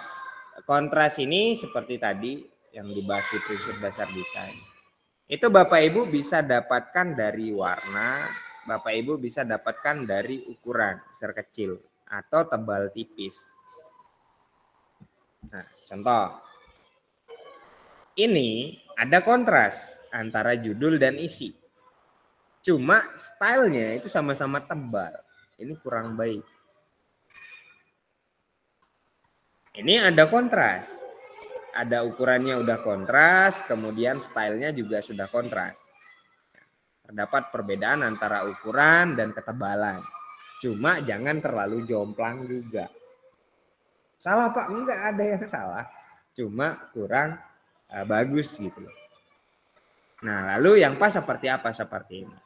Kontras ini seperti tadi yang dibahas di prinsip dasar desain. Itu Bapak Ibu bisa dapatkan dari warna, Bapak Ibu bisa dapatkan dari ukuran besar kecil atau tebal tipis. Nah, contoh. Ini ada kontras antara judul dan isi. Cuma stylenya itu sama-sama tebal. Ini kurang baik. Ini ada kontras. Ada ukurannya udah kontras, kemudian stylenya juga sudah kontras. Terdapat perbedaan antara ukuran dan ketebalan. Cuma jangan terlalu jomplang juga. Salah Pak? Enggak ada yang salah. Cuma kurang bagus gitu loh. Nah lalu yang pas seperti apa? Seperti ini.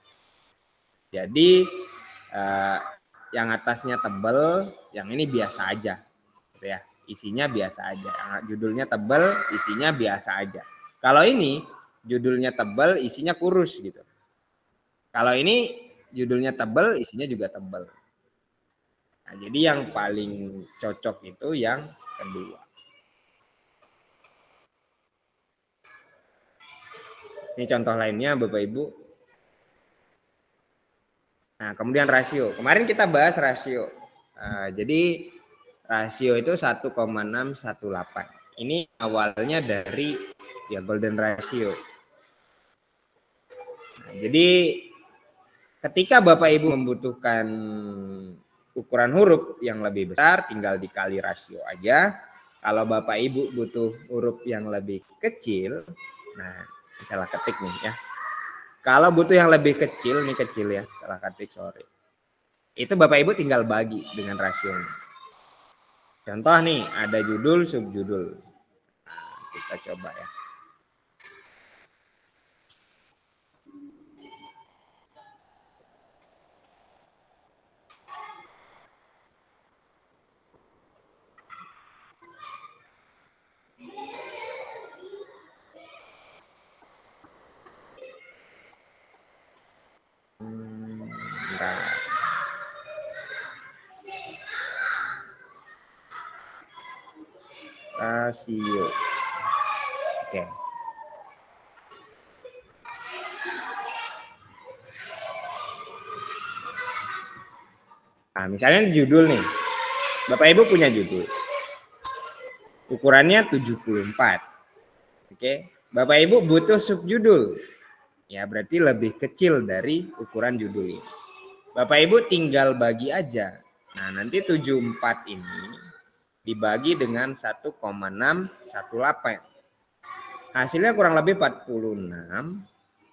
Jadi yang atasnya tebal, yang ini biasa aja, gitu ya. Isinya biasa aja. Yang judulnya tebal, isinya biasa aja. Kalau ini judulnya tebal, isinya kurus gitu. Kalau ini judulnya tebal, isinya juga tebal. Nah, jadi yang paling cocok itu yang kedua. Ini contoh lainnya Bapak Ibu. Nah, kemudian rasio. Kemarin kita bahas rasio. Jadi rasio itu 1,618. Ini awalnya dari ya golden ratio. Nah, jadi ketika Bapak Ibu membutuhkan ukuran huruf yang lebih besar, tinggal dikali rasio aja. Kalau Bapak Ibu butuh huruf yang lebih kecil, nah salah ketik nih ya. Kalau butuh yang lebih kecil, nih kecil ya, salah ketik sorry. Itu Bapak Ibu tinggal bagi dengan rasionya. Contoh nih, ada judul, subjudul. Nah, kita coba ya. Bentar. Rasio. Oke. Nah, misalnya judul nih. Bapak Ibu punya judul. Ukurannya 74. Oke. Bapak Ibu butuh subjudul. Ya, berarti lebih kecil dari ukuran judul ini. Bapak Ibu tinggal bagi aja. Nah, nanti 74 ini dibagi dengan 1,618. Hasilnya kurang lebih 46.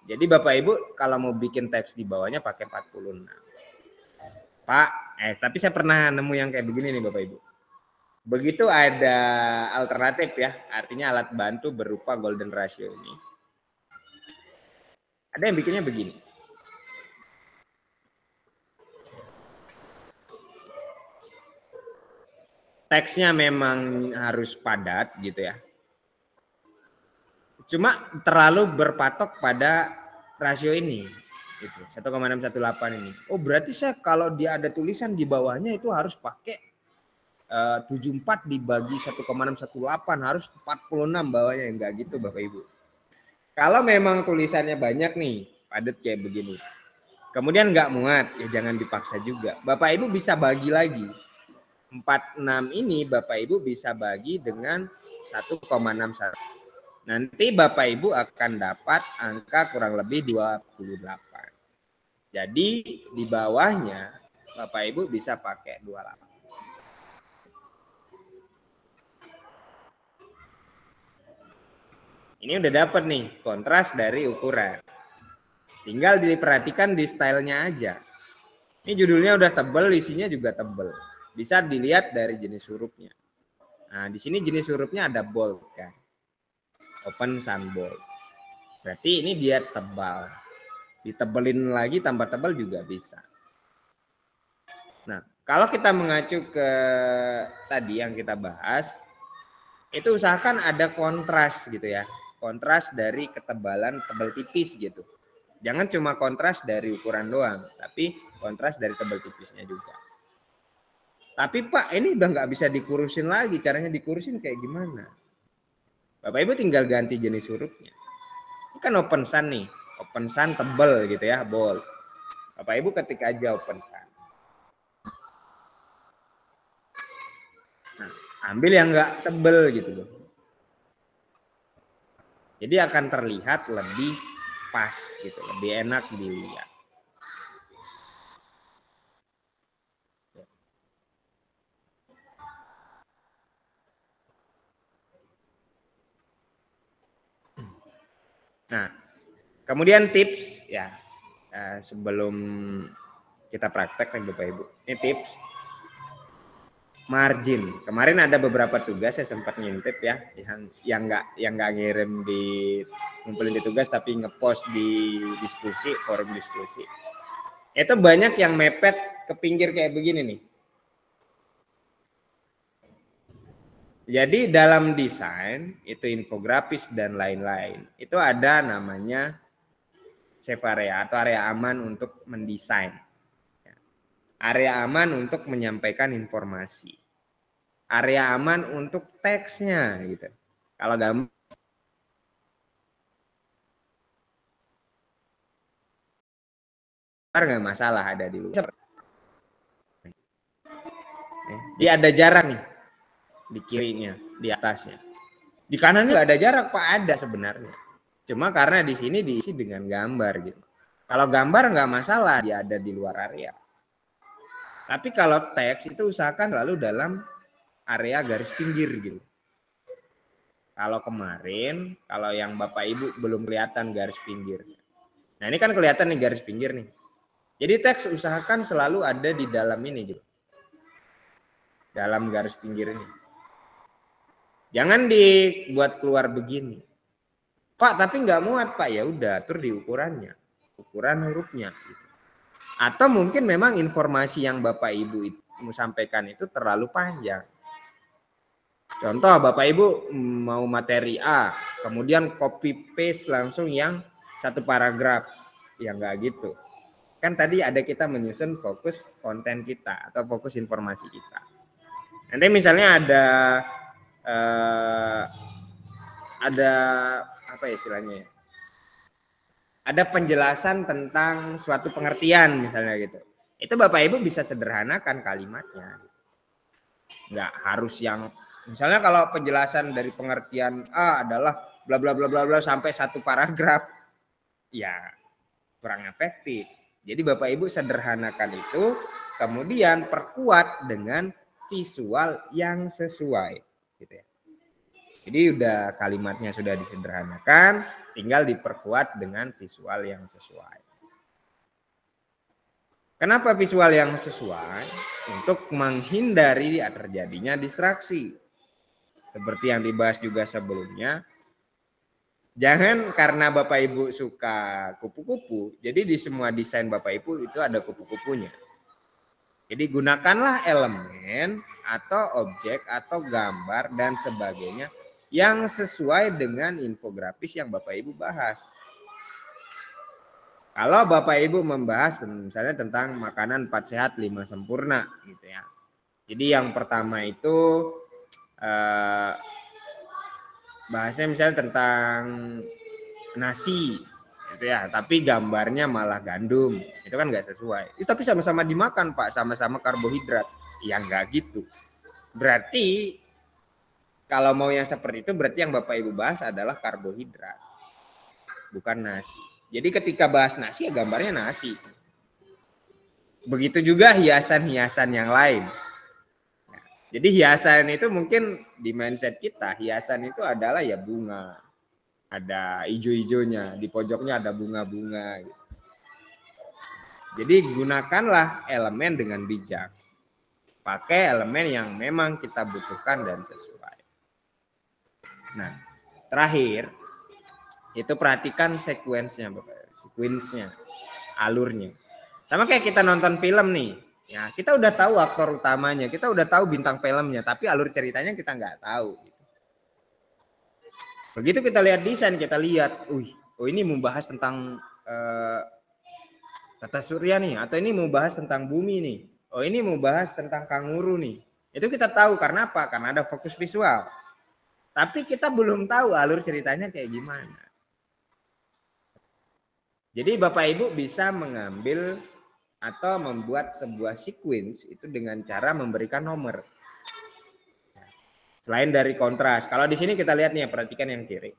Jadi Bapak Ibu kalau mau bikin teks di bawahnya pakai 46. Pak, tapi saya pernah nemu yang kayak begini nih Bapak Ibu. Begitu ada alternatif ya, artinya alat bantu berupa golden ratio ini. Ada yang bikinnya begini. Teksnya memang harus padat gitu ya. Cuma terlalu berpatok pada rasio ini. Gitu, 1,618 ini. Oh berarti saya kalau dia ada tulisan di bawahnya itu harus pakai 74 dibagi 1,618 harus 46 bawahnya. Enggak gitu Bapak Ibu. Kalau memang tulisannya banyak nih, padat kayak begini. Kemudian nggak muat, ya jangan dipaksa juga. Bapak Ibu bisa bagi lagi. 46 ini Bapak Ibu bisa bagi dengan 1,61. Nanti Bapak Ibu akan dapat angka kurang lebih 28. Jadi di bawahnya Bapak Ibu bisa pakai 28. Ini udah dapat nih kontras dari ukuran. Tinggal diperhatikan di stylenya aja. Ini judulnya udah tebel, isinya juga tebel. Bisa dilihat dari jenis hurufnya. Nah, di sini jenis hurufnya ada bold kan. Open sun bold. Berarti ini dia tebal. Ditebelin lagi tambah tebal juga bisa. Nah, kalau kita mengacu ke tadi yang kita bahas, itu usahakan ada kontras gitu ya. Kontras dari ketebalan tebal tipis gitu. Jangan cuma kontras dari ukuran doang, tapi kontras dari tebal tipisnya juga. Tapi Pak, ini udah nggak bisa dikurusin lagi. Caranya dikurusin kayak gimana? Bapak Ibu tinggal ganti jenis hurufnya. Ini kan open sun nih. Open sun tebal gitu ya, bold. Bapak Ibu ketik aja open sun. Nah, ambil yang nggak tebal gitu loh. Jadi akan terlihat lebih pas gitu, lebih enak dilihat. Nah, kemudian tips ya, sebelum kita praktek nih Bapak Ibu. Ini tips margin. Kemarin ada beberapa tugas saya sempat ngintip ya, yang nggak ngirim di ngumpulin di tugas tapi ngepost di diskusi, forum diskusi. Itu banyak yang mepet ke pinggir kayak begini nih. Jadi dalam desain itu infografis dan lain-lain itu ada namanya safe area atau area aman untuk mendesain. Area aman untuk menyampaikan informasi. Area aman untuk teksnya gitu. Kalau gambar nggak masalah ada di luar. Dia ada jarak nih di kirinya, di atasnya. Di kanannya nggak ada jarak Pak, ada sebenarnya. Cuma karena di sini diisi dengan gambar gitu. Kalau gambar nggak masalah, dia ada di luar area. Tapi kalau teks itu usahakan selalu dalam area garis pinggir gitu. Kalau kemarin, kalau yang Bapak Ibu belum kelihatan garis pinggir. Nah ini kan kelihatan nih garis pinggir nih. Jadi teks usahakan selalu ada di dalam ini gitu. Dalam garis pinggir ini. Jangan dibuat keluar begini. Pak tapi nggak muat Pak, ya udah atur di ukurannya. Ukuran hurufnya gitu. Atau mungkin memang informasi yang Bapak Ibu mau sampaikan itu terlalu panjang. Contoh Bapak Ibu mau materi A, kemudian copy paste langsung yang satu paragraf. Ya enggak gitu. Kan tadi ada kita menyusun fokus konten kita atau fokus informasi kita. Nanti misalnya ada apa ya istilahnya ya? Ada penjelasan tentang suatu pengertian misalnya gitu. Itu Bapak Ibu bisa sederhanakan kalimatnya. Nggak harus yang misalnya kalau penjelasan dari pengertian A adalah bla bla bla bla bla sampai satu paragraf. Ya kurang efektif. Jadi Bapak Ibu sederhanakan itu, kemudian perkuat dengan visual yang sesuai gitu ya. Jadi udah kalimatnya sudah disederhanakan, tinggal diperkuat dengan visual yang sesuai. Kenapa visual yang sesuai? Untuk menghindari terjadinya distraksi. Seperti yang dibahas juga sebelumnya, jangan karena Bapak Ibu suka kupu-kupu, jadi di semua desain Bapak Ibu itu ada kupu-kupunya. Jadi gunakanlah elemen atau objek atau gambar dan sebagainya yang sesuai dengan infografis yang Bapak Ibu bahas. Kalau Bapak Ibu membahas misalnya tentang makanan 4 sehat 5 sempurna gitu ya. Jadi yang pertama itu bahasnya misalnya tentang nasi gitu ya, tapi gambarnya malah gandum, itu kan nggak sesuai. Tapi sama-sama dimakan Pak, sama-sama karbohidrat, ya nggak gitu. Berarti kalau mau yang seperti itu berarti yang Bapak Ibu bahas adalah karbohidrat, bukan nasi. Jadi ketika bahas nasi ya gambarnya nasi. Begitu juga hiasan-hiasan yang lain. Nah, jadi hiasan itu mungkin di mindset kita, hiasan itu adalah ya bunga. Ada hijau-hijaunya, di pojoknya ada bunga-bunga. Jadi gunakanlah elemen dengan bijak. Pakai elemen yang memang kita butuhkan dan sesuai. Nah, terakhir itu perhatikan sekuensnya, sekuensnya, alurnya. Sama kayak kita nonton film nih, ya kita udah tahu aktor utamanya, kita udah tahu bintang filmnya, tapi alur ceritanya kita nggak tahu. Begitu kita lihat desain, kita lihat, oh ini membahas tentang tata surya nih, atau ini membahas tentang bumi nih, oh ini membahas tentang kanguru nih. Itu kita tahu karena apa? Karena ada fokus visual. Tapi kita belum tahu alur ceritanya kayak gimana. Jadi Bapak Ibu bisa mengambil atau membuat sebuah sequence itu dengan cara memberikan nomor. Selain dari kontras. Kalau di sini kita lihat nih, perhatikan yang kiri.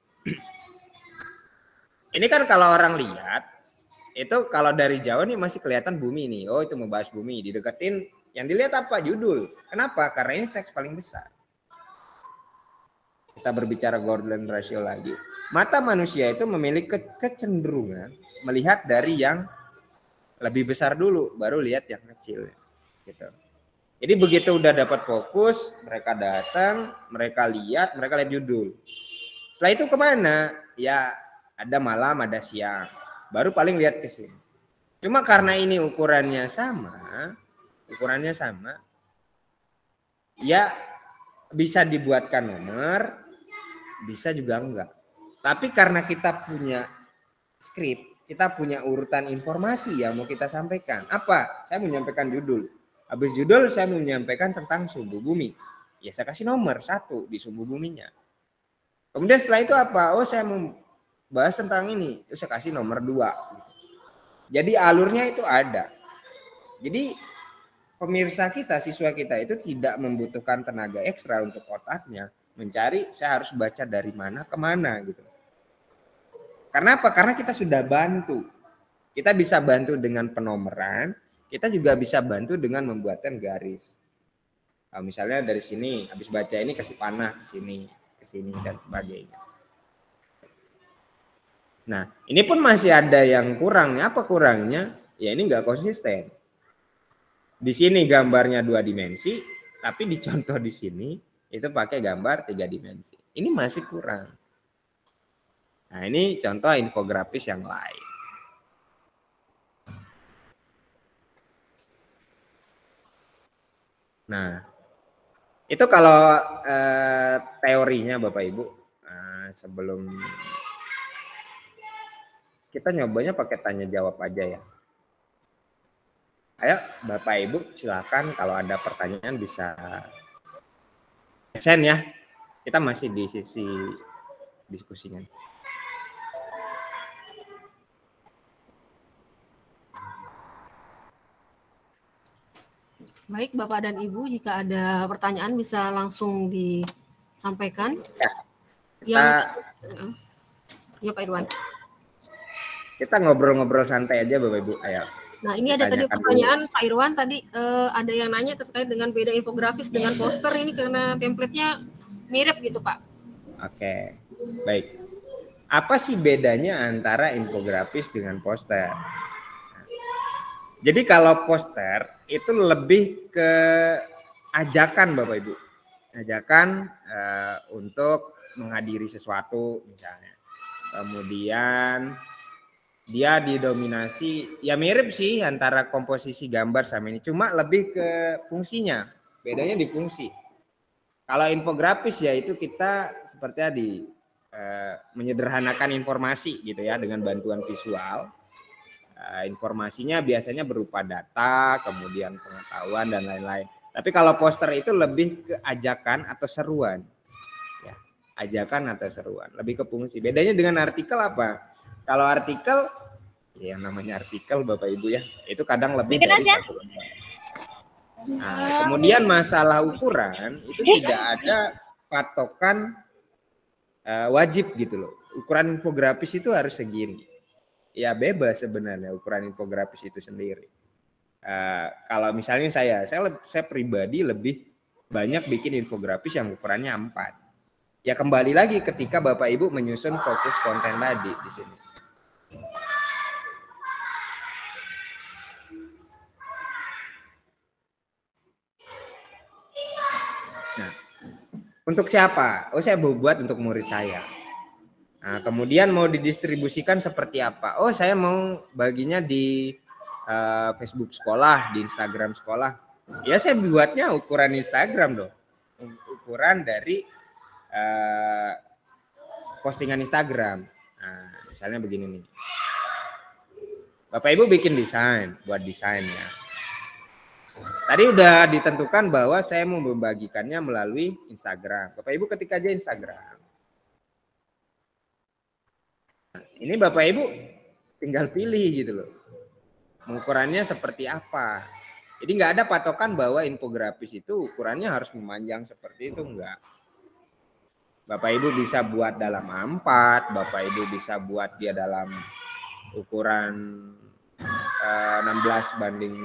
Ini kan kalau orang lihat, itu kalau dari jauh nih masih kelihatan bumi nih. Oh itu membahas bumi. Dideketin, yang dilihat apa? Judul. Kenapa? Karena ini teks paling besar. Kita berbicara golden ratio lagi. Mata manusia itu memiliki kecenderungan melihat dari yang lebih besar dulu, baru lihat yang kecil. Gitu. Jadi begitu udah dapat fokus, mereka datang, mereka lihat judul. Setelah itu kemana? Ya ada malam, ada siang. Baru paling lihat ke sini. Cuma karena ini ukurannya sama, ya bisa dibuatkan nomor, bisa juga enggak. Tapi karena kita punya skrip, kita punya urutan informasi yang mau kita sampaikan. Apa? Saya menyampaikan judul. Habis judul saya menyampaikan tentang sumbu bumi. Ya saya kasih nomor 1 di sumbu buminya. Kemudian setelah itu apa? Oh saya mau bahas tentang ini. Terus saya kasih nomor 2. Jadi alurnya itu ada. Jadi pemirsa kita, siswa kita itu tidak membutuhkan tenaga ekstra untuk otaknya mencari saya harus baca dari mana ke mana gitu. Karena apa? Karena kita sudah bantu. Kita bisa bantu dengan penomoran, kita juga bisa bantu dengan membuatkan garis. Nah, misalnya dari sini habis baca ini kasih panah ke sini dan sebagainya. Nah, ini pun masih ada yang kurang. Apa kurangnya? Ya ini enggak konsisten. Di sini gambarnya 2 dimensi, tapi di contoh di sini itu pakai gambar 3 dimensi. Ini masih kurang. Nah, ini contoh infografis yang lain. Nah, itu kalau teorinya Bapak Ibu. Sebelum kita nyobanya pakai tanya jawab aja ya. Ayo Bapak Ibu silakan kalau ada pertanyaan bisa send ya. Kita masih di sisi diskusinya. Baik Bapak dan Ibu, jika ada pertanyaan bisa langsung disampaikan. Ya, ya Pak Irwan. Kita ngobrol-ngobrol santai aja Bapak Ibu. Ayo. Nah, ini ada tadi pertanyaan Pak Irwan tadi, ada yang nanya terkait dengan beda infografis dengan poster ini karena template-nya mirip gitu, Pak. Oke, baik. Apa sih bedanya antara infografis dengan poster? Jadi kalau poster itu lebih ke ajakan Bapak Ibu. Ajakan untuk menghadiri sesuatu misalnya. Kemudian dia didominasi, ya mirip sih antara komposisi gambar sama ini, cuma lebih ke fungsinya, bedanya di fungsi. Kalau infografis ya itu kita seperti tadi menyederhanakan informasi gitu ya dengan bantuan visual. Informasinya biasanya berupa data, kemudian pengetahuan dan lain-lain. Tapi kalau poster itu lebih ke ajakan atau seruan, ya, ajakan atau seruan, lebih ke fungsi. Bedanya dengan artikel apa? Kalau artikel, ya yang namanya artikel Bapak Ibu ya, itu kadang lebih dari satu lembar. Nah, kemudian masalah ukuran itu tidak ada patokan wajib gitu loh. Ukuran infografis itu harus segini. Ya bebas sebenarnya ukuran infografis itu sendiri. Kalau misalnya saya pribadi lebih banyak bikin infografis yang ukurannya 4. Ya kembali lagi ketika Bapak Ibu menyusun fokus konten tadi di sini. Nah, untuk siapa? Oh, saya buat untuk murid saya. Nah, kemudian mau didistribusikan seperti apa? Oh, saya mau baginya di Facebook sekolah, di Instagram sekolah. Ya saya buatnya ukuran Instagram dong. Ukuran dari postingan Instagram. Nah, misalnya begini nih. Bapak Ibu bikin desain, buat desainnya. Tadi udah ditentukan bahwa saya mau membagikannya melalui Instagram. Bapak Ibu ketik aja Instagram. Nah, ini Bapak Ibu tinggal pilih gitu loh. Ukurannya seperti apa. Jadi nggak ada patokan bahwa infografis itu ukurannya harus memanjang seperti itu, enggak. Bapak Ibu bisa buat dalam A4, Bapak Ibu bisa buat dia dalam ukuran 16 banding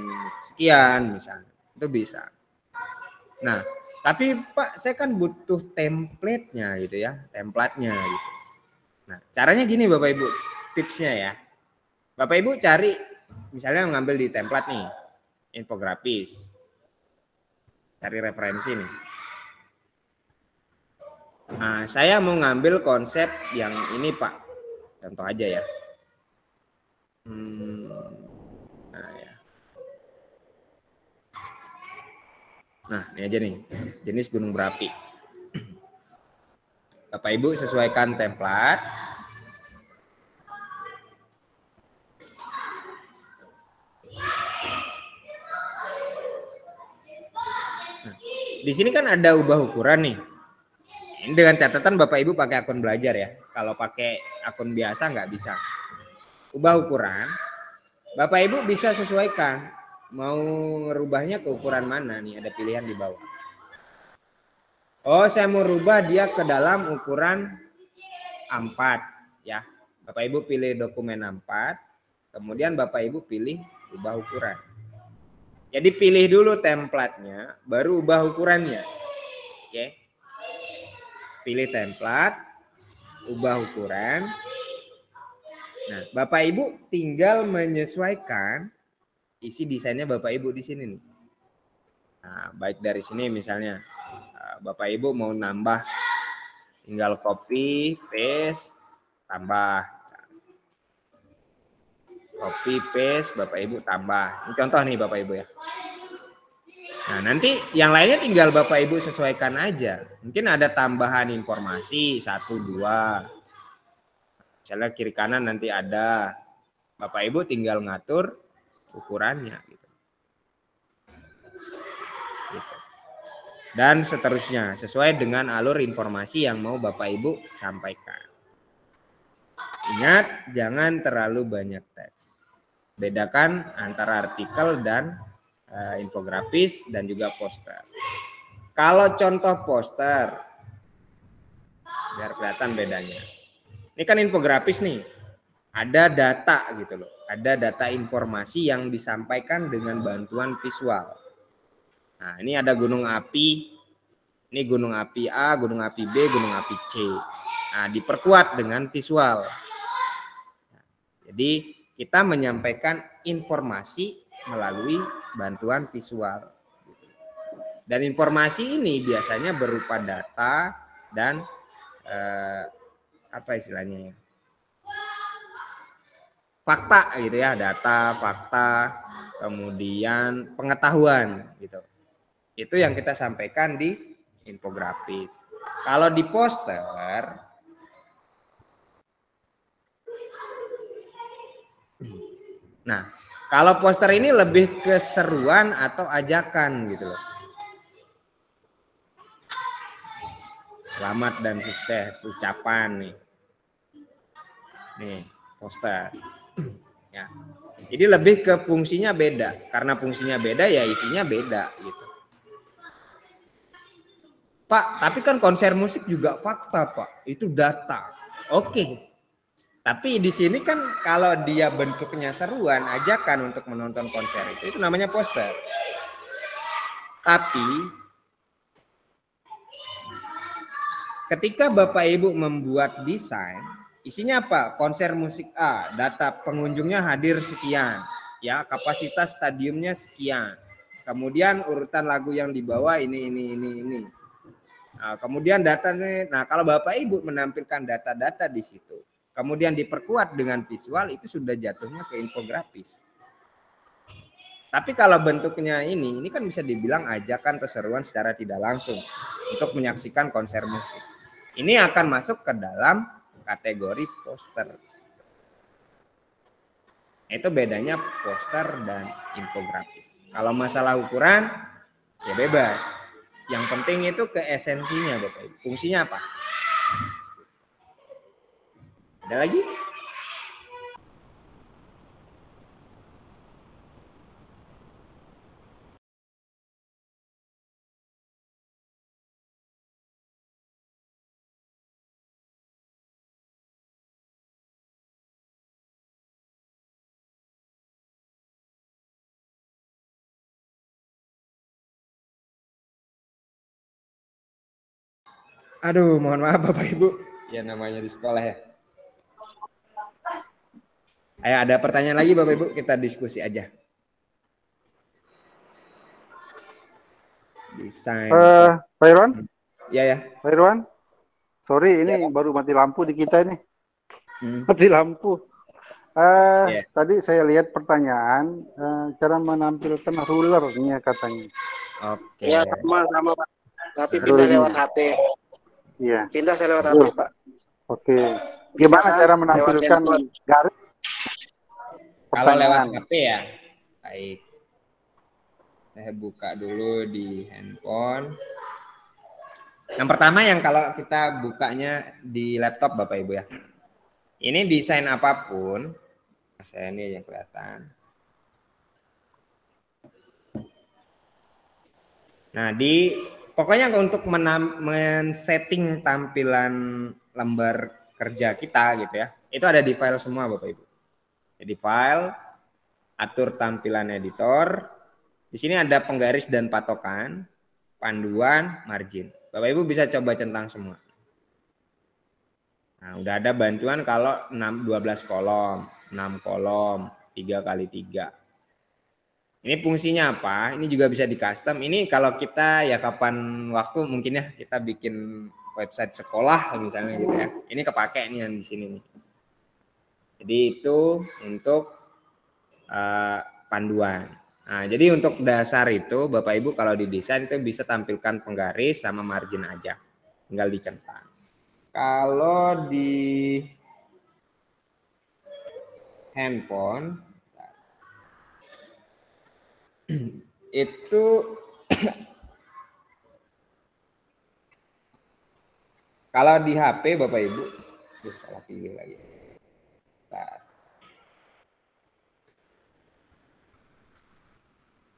sekian misalnya. Itu bisa. Nah, tapi Pak, saya kan butuh template-nya gitu ya, template-nya gitu. Nah, caranya gini Bapak Ibu, tipsnya ya. Bapak Ibu cari, misalnya ngambil di template nih, infografis. Cari referensi nih. Nah, saya mau ngambil konsep yang ini Pak. Contoh aja ya. Nah, ya. Nah, ini aja nih, jenis gunung berapi. Bapak Ibu sesuaikan template. Nah, di sini kan ada ubah ukuran nih. Ini dengan catatan Bapak Ibu pakai akun belajar ya. Kalau pakai akun biasa nggak bisa. Ubah ukuran, Bapak Ibu bisa sesuaikan. Mau ngerubahnya ke ukuran mana nih? Ada pilihan di bawah. Oh, saya mau rubah dia ke dalam ukuran A4 ya. Bapak Ibu pilih dokumen A4, kemudian Bapak Ibu pilih ubah ukuran. Jadi pilih dulu template-nya, baru ubah ukurannya. Oke. Pilih template, ubah ukuran. Nah, Bapak Ibu tinggal menyesuaikan isi desainnya Bapak Ibu di sini nih. Nah, baik dari sini misalnya Bapak Ibu mau nambah, tinggal copy, paste, tambah. Copy, paste, Bapak Ibu tambah. Ini contoh nih Bapak Ibu ya. Nah, nanti yang lainnya tinggal Bapak Ibu sesuaikan aja. Mungkin ada tambahan informasi 1, 2. Misalnya kiri kanan nanti ada. Bapak Ibu tinggal ngatur ukurannya gitu. Dan seterusnya sesuai dengan alur informasi yang mau Bapak Ibu sampaikan. Ingat, jangan terlalu banyak teks. Bedakan antara artikel dan infografis dan juga poster. Kalau contoh poster, biar kelihatan bedanya. Ini kan infografis nih. ada data gitu loh. Ada data informasi yang disampaikan dengan bantuan visual. Nah, ini ada gunung api. Ini gunung api A, gunung api B, gunung api C. Nah, diperkuat dengan visual. Jadi kita menyampaikan informasi melalui bantuan visual. Dan informasi ini biasanya berupa data dan apa istilahnya ya? Fakta gitu ya, data, fakta, kemudian pengetahuan gitu. Itu yang kita sampaikan di infografis. Kalau di poster, nah kalau poster ini lebih keseruan atau ajakan gitu loh. Selamat dan sukses, ucapan nih. Nih, poster. Ya. Jadi lebih ke fungsinya beda. Karena fungsinya beda ya isinya beda gitu. Pak, tapi kan konser musik juga fakta, Pak. Itu data. Oke. Tapi di sini kan kalau dia bentuknya seruan, ajakan untuk menonton konser itu namanya poster. Tapi ketika Bapak Ibu membuat desain, isinya apa? Konser musik A, data pengunjungnya hadir sekian, ya kapasitas stadiumnya sekian. Kemudian urutan lagu yang dibawa ini. Nah, kemudian datanya, nah kalau Bapak Ibu menampilkan data-data di situ, kemudian diperkuat dengan visual, itu sudah jatuhnya ke infografis. Tapi kalau bentuknya ini kan bisa dibilang ajakan atau seruan secara tidak langsung untuk menyaksikan konser musik. Ini akan masuk ke dalam kategori poster. Itu bedanya poster dan infografis. Kalau masalah ukuran, ya bebas. Yang penting itu ke esensinya, Bapak Ibu. Fungsinya apa? Ada lagi? Aduh, mohon maaf Bapak Ibu. Ya namanya di sekolah ya. Ayo ada pertanyaan lagi Bapak Ibu, kita diskusi aja. Desain. Pak Irwan? Iya ya. Pak Irwan? Sorry, ini baru mati lampu di kita ini. Mati lampu. Tadi saya lihat pertanyaan, cara menampilkan rulernya katanya. Oke. Ya sama Pak. Tapi pindah lewat HP. Iya. Pindah saya lewat HP Pak. Oke. Gimana cara menampilkan garis? Kalau lewat HP ya. Baik. Saya buka dulu di handphone. Yang pertama yang kalau kita bukanya di laptop Bapak Ibu ya. Ini desain apapun. Saya ini yang kelihatan. Nah, pokoknya untuk men-setting tampilan lembar kerja kita gitu ya. Itu ada di file semua Bapak Ibu. Jadi file, atur tampilan editor. Di sini ada penggaris dan patokan, panduan, margin. Bapak Ibu bisa coba centang semua. Nah, udah ada bantuan kalau 12 kolom, 6 kolom, 3x3. Ini fungsinya apa? Ini juga bisa di custom. Ini kalau kita ya kapan waktu mungkin ya kita bikin website sekolah misalnya gitu ya. Ini kepake nih yang di sini nih. Jadi itu untuk panduan. Nah, jadi untuk dasar itu Bapak Ibu kalau didesain itu bisa tampilkan penggaris sama margin aja. Tinggal dicentang. Kalau di handphone itu kalau di HP Bapak Ibu salah pilih lagi.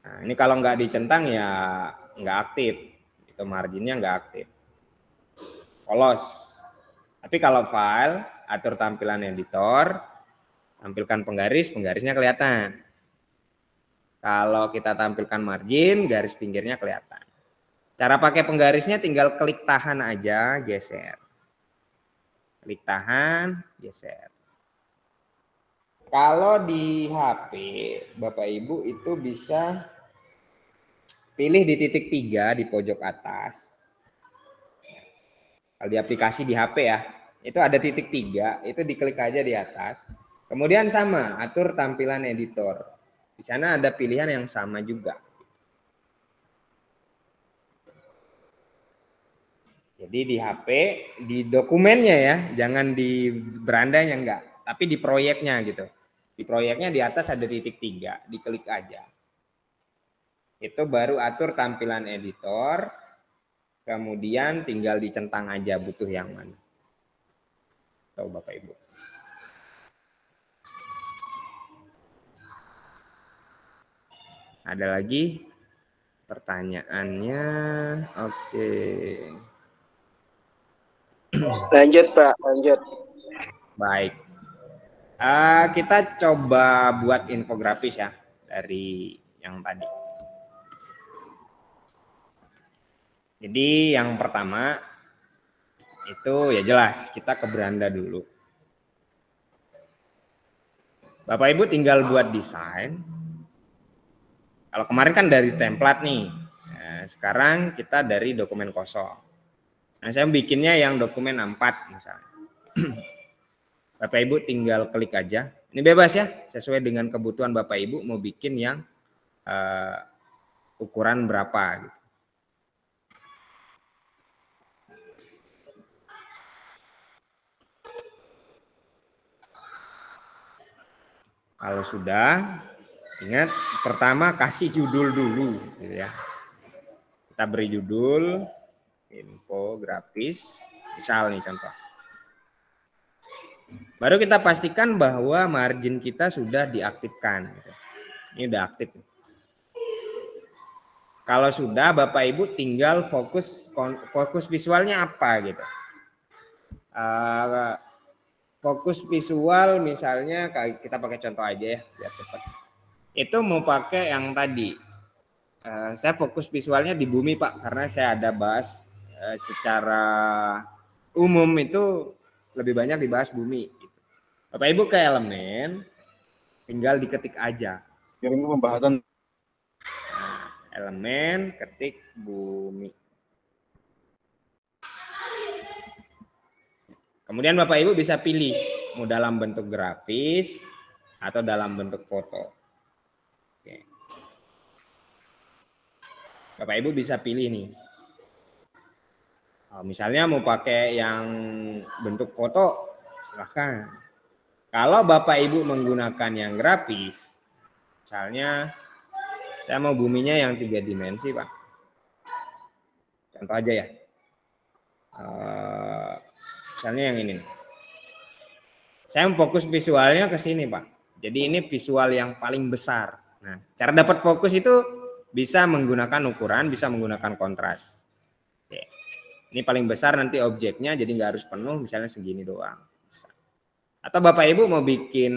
Nah, ini kalau nggak dicentang ya nggak aktif, itu marginnya nggak aktif, polos. Tapi kalau file, atur tampilan editor, Tampilkan penggaris, penggarisnya kelihatan. Kalau kita tampilkan margin, garis pinggirnya kelihatan. Cara pakai penggarisnya tinggal klik tahan aja, geser. Klik tahan, geser. Kalau di HP, Bapak Ibu itu bisa pilih di titik 3 di pojok atas. Kalau di aplikasi di HP ya, itu ada titik 3, itu diklik aja di atas. Kemudian sama, atur tampilan editor. Di sana ada pilihan yang sama juga. Jadi di HP, di dokumennya ya, jangan di berandanya enggak, tapi di proyeknya gitu. Di proyeknya di atas ada titik 3, diklik aja. Itu baru atur tampilan editor, kemudian tinggal dicentang aja butuh yang mana. Tahu Bapak Ibu. Ada lagi pertanyaannya? Oke. Lanjut Pak, lanjut. Baik. Kita coba buat infografis ya dari yang tadi. Jadi yang pertama itu ya jelas kita ke beranda dulu. Bapak Ibu tinggal buat desain. Kalau kemarin kan dari template nih. Nah, sekarang kita dari dokumen kosong. Nah, saya bikinnya yang dokumen A4 misalnya. Bapak Ibu tinggal klik aja. Ini bebas ya, sesuai dengan kebutuhan Bapak Ibu mau bikin yang ukuran berapa gitu. Kalau sudah, ingat pertama kasih judul dulu gitu ya. Kita beri judul infografis, misal nih contoh. Baru kita pastikan bahwa margin kita sudah diaktifkan. Gitu. Ini udah aktif. Kalau sudah, Bapak Ibu tinggal fokus visualnya apa gitu. Fokus visual misalnya kita pakai contoh aja ya biar cepat. Itu mau pakai yang tadi. Saya fokus visualnya di bumi Pak karena saya ada bahas secara umum itu lebih banyak dibahas bumi. Gitu. Bapak Ibu ke elemen, tinggal diketik aja. Kirim pembahasan. Elemen, ketik bumi. Kemudian Bapak Ibu bisa pilih mau dalam bentuk grafis atau dalam bentuk foto. Oke. Bapak Ibu bisa pilih nih. Misalnya mau pakai yang bentuk foto, silahkan. Kalau Bapak Ibu menggunakan yang grafis, misalnya saya mau buminya yang 3 dimensi, Pak. Contoh aja ya. Misalnya yang ini. Saya fokus visualnya ke sini, Pak. Jadi ini visual yang paling besar. Nah, cara dapat fokus itu bisa menggunakan ukuran, bisa menggunakan kontras. Oke. Ini paling besar nanti objeknya, jadi nggak harus penuh, misalnya segini doang. Atau Bapak Ibu mau bikin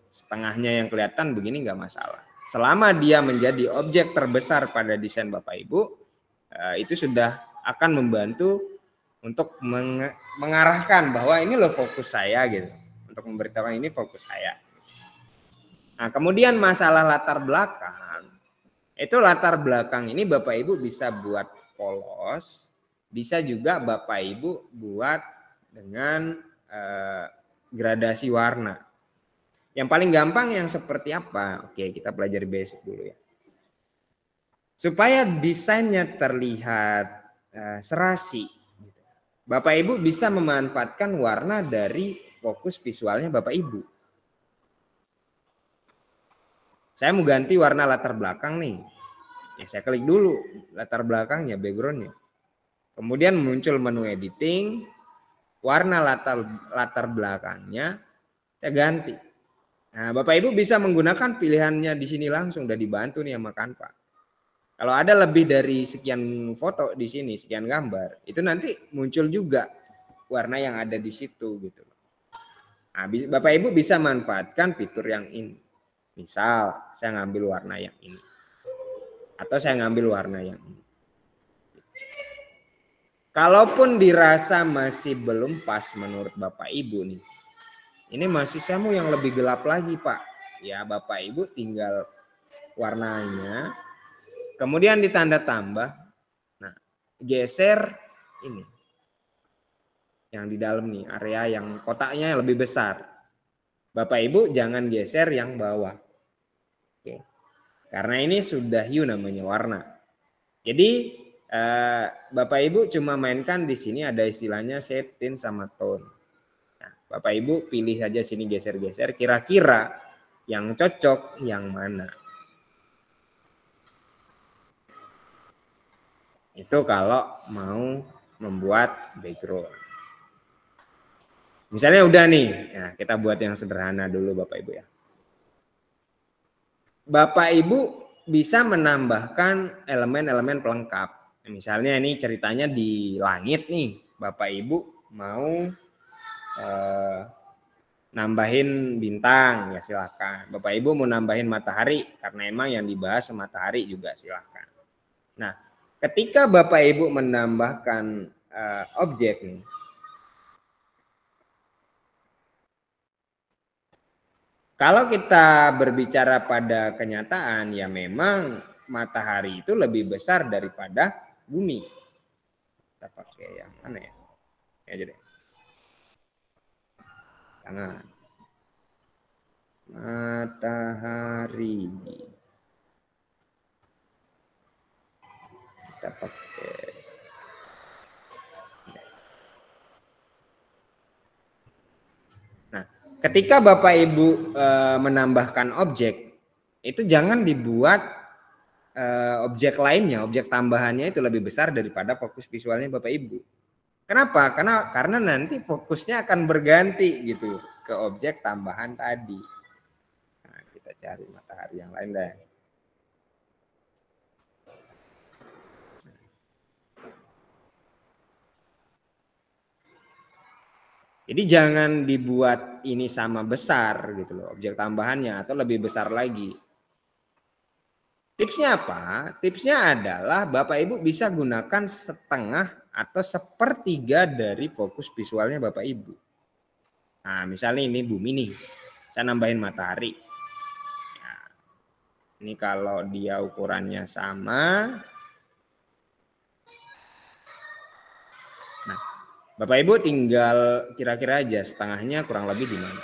setengahnya yang kelihatan begini nggak masalah. Selama dia menjadi objek terbesar pada desain Bapak Ibu, itu sudah akan membantu untuk mengarahkan bahwa ini loh fokus saya gitu. Untuk memberitahukan ini fokus saya. Nah, kemudian masalah latar belakang. Itu latar belakang ini Bapak Ibu bisa buat polos, bisa juga Bapak Ibu buat dengan gradasi warna. Yang paling gampang yang seperti apa? Oke, kita pelajari basic dulu ya. Supaya desainnya terlihat serasi, Bapak Ibu bisa memanfaatkan warna dari fokus visualnya Bapak Ibu. Saya mau ganti warna latar belakang nih. Ya saya klik dulu latar belakangnya, backgroundnya. Kemudian muncul menu editing, warna latar belakangnya saya ganti. Nah, Bapak Ibu bisa menggunakan pilihannya di sini langsung, udah dibantu nih sama Canva. Kalau ada lebih dari sekian foto di sini, sekian gambar, itu nanti muncul juga warna yang ada di situ gitu. Nah, Bapak Ibu bisa manfaatkan fitur yang ini. Misal saya ngambil warna yang ini. Atau saya ngambil warna yang ini. Kalaupun dirasa masih belum pas menurut Bapak Ibu nih. Ini masih saya mau yang lebih gelap lagi Pak. Ya Bapak Ibu tinggal warnanya. Kemudian ditanda tambah. Nah geser ini. Yang di dalam nih area yang kotaknya yang lebih besar. Bapak Ibu jangan geser yang bawah. Oke. Karena ini sudah hue namanya warna. Jadi Bapak Ibu cuma mainkan di sini ada istilahnya shade, tint sama tone. Nah, Bapak Ibu pilih saja sini geser-geser. Kira-kira yang cocok yang mana? Itu kalau mau membuat background. Misalnya udah nih, ya kita buat yang sederhana dulu Bapak Ibu ya. Bapak Ibu bisa menambahkan elemen-elemen pelengkap. Misalnya ini ceritanya di langit nih, Bapak Ibu mau nambahin bintang ya silakan. Bapak Ibu mau nambahin matahari karena emang yang dibahas matahari juga silakan. Nah, ketika Bapak Ibu menambahkan objek nih, kalau kita berbicara pada kenyataan ya memang matahari itu lebih besar daripada bumi. Kita pakai yang mana ya? Ini aja deh. Jangan. Matahari. Kita pakai. Nah, ketika Bapak Ibu menambahkan objek, itu jangan dibuat objek lainnya, objek tambahannya itu lebih besar daripada fokus visualnya Bapak Ibu. Kenapa? Karena nanti fokusnya akan berganti gitu ke objek tambahan tadi. Nah, kita cari matahari yang lain deh. Jadi jangan dibuat ini sama besar gitu loh, objek tambahannya atau lebih besar lagi. Tipsnya apa? Tipsnya adalah Bapak Ibu bisa gunakan setengah atau sepertiga dari fokus visualnya Bapak Ibu. Nah, misalnya ini bumi nih, saya nambahin matahari. Ya, ini kalau dia ukurannya sama. Nah, Bapak Ibu tinggal kira-kira aja setengahnya kurang lebih di mana.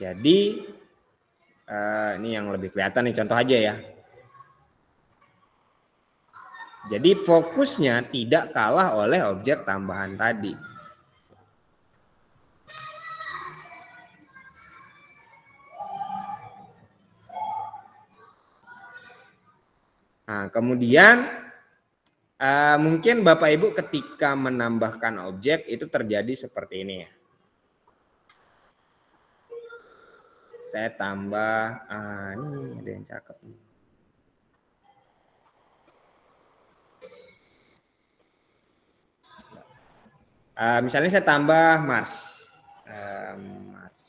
Jadi ini yang lebih kelihatan nih contoh aja ya. Jadi fokusnya tidak kalah oleh objek tambahan tadi. Nah, kemudian mungkin Bapak Ibu ketika menambahkan objek itu terjadi seperti ini ya. Saya tambah, ini ada yang cakep nih. Misalnya saya tambah Mars. Mars.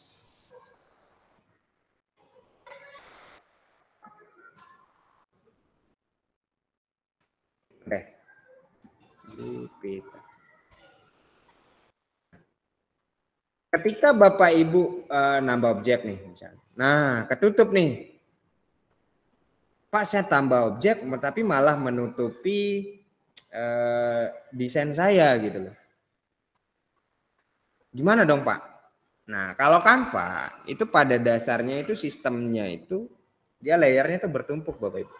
Oke. Di peta. Ketika Bapak Ibu nambah objek nih misalnya. Nah, ketutup nih. Pak, saya tambah objek tapi malah menutupi desain saya gitu loh. Gimana dong, Pak? Nah, kalau Canva itu pada dasarnya itu sistemnya itu dia layernya itu bertumpuk Bapak Ibu.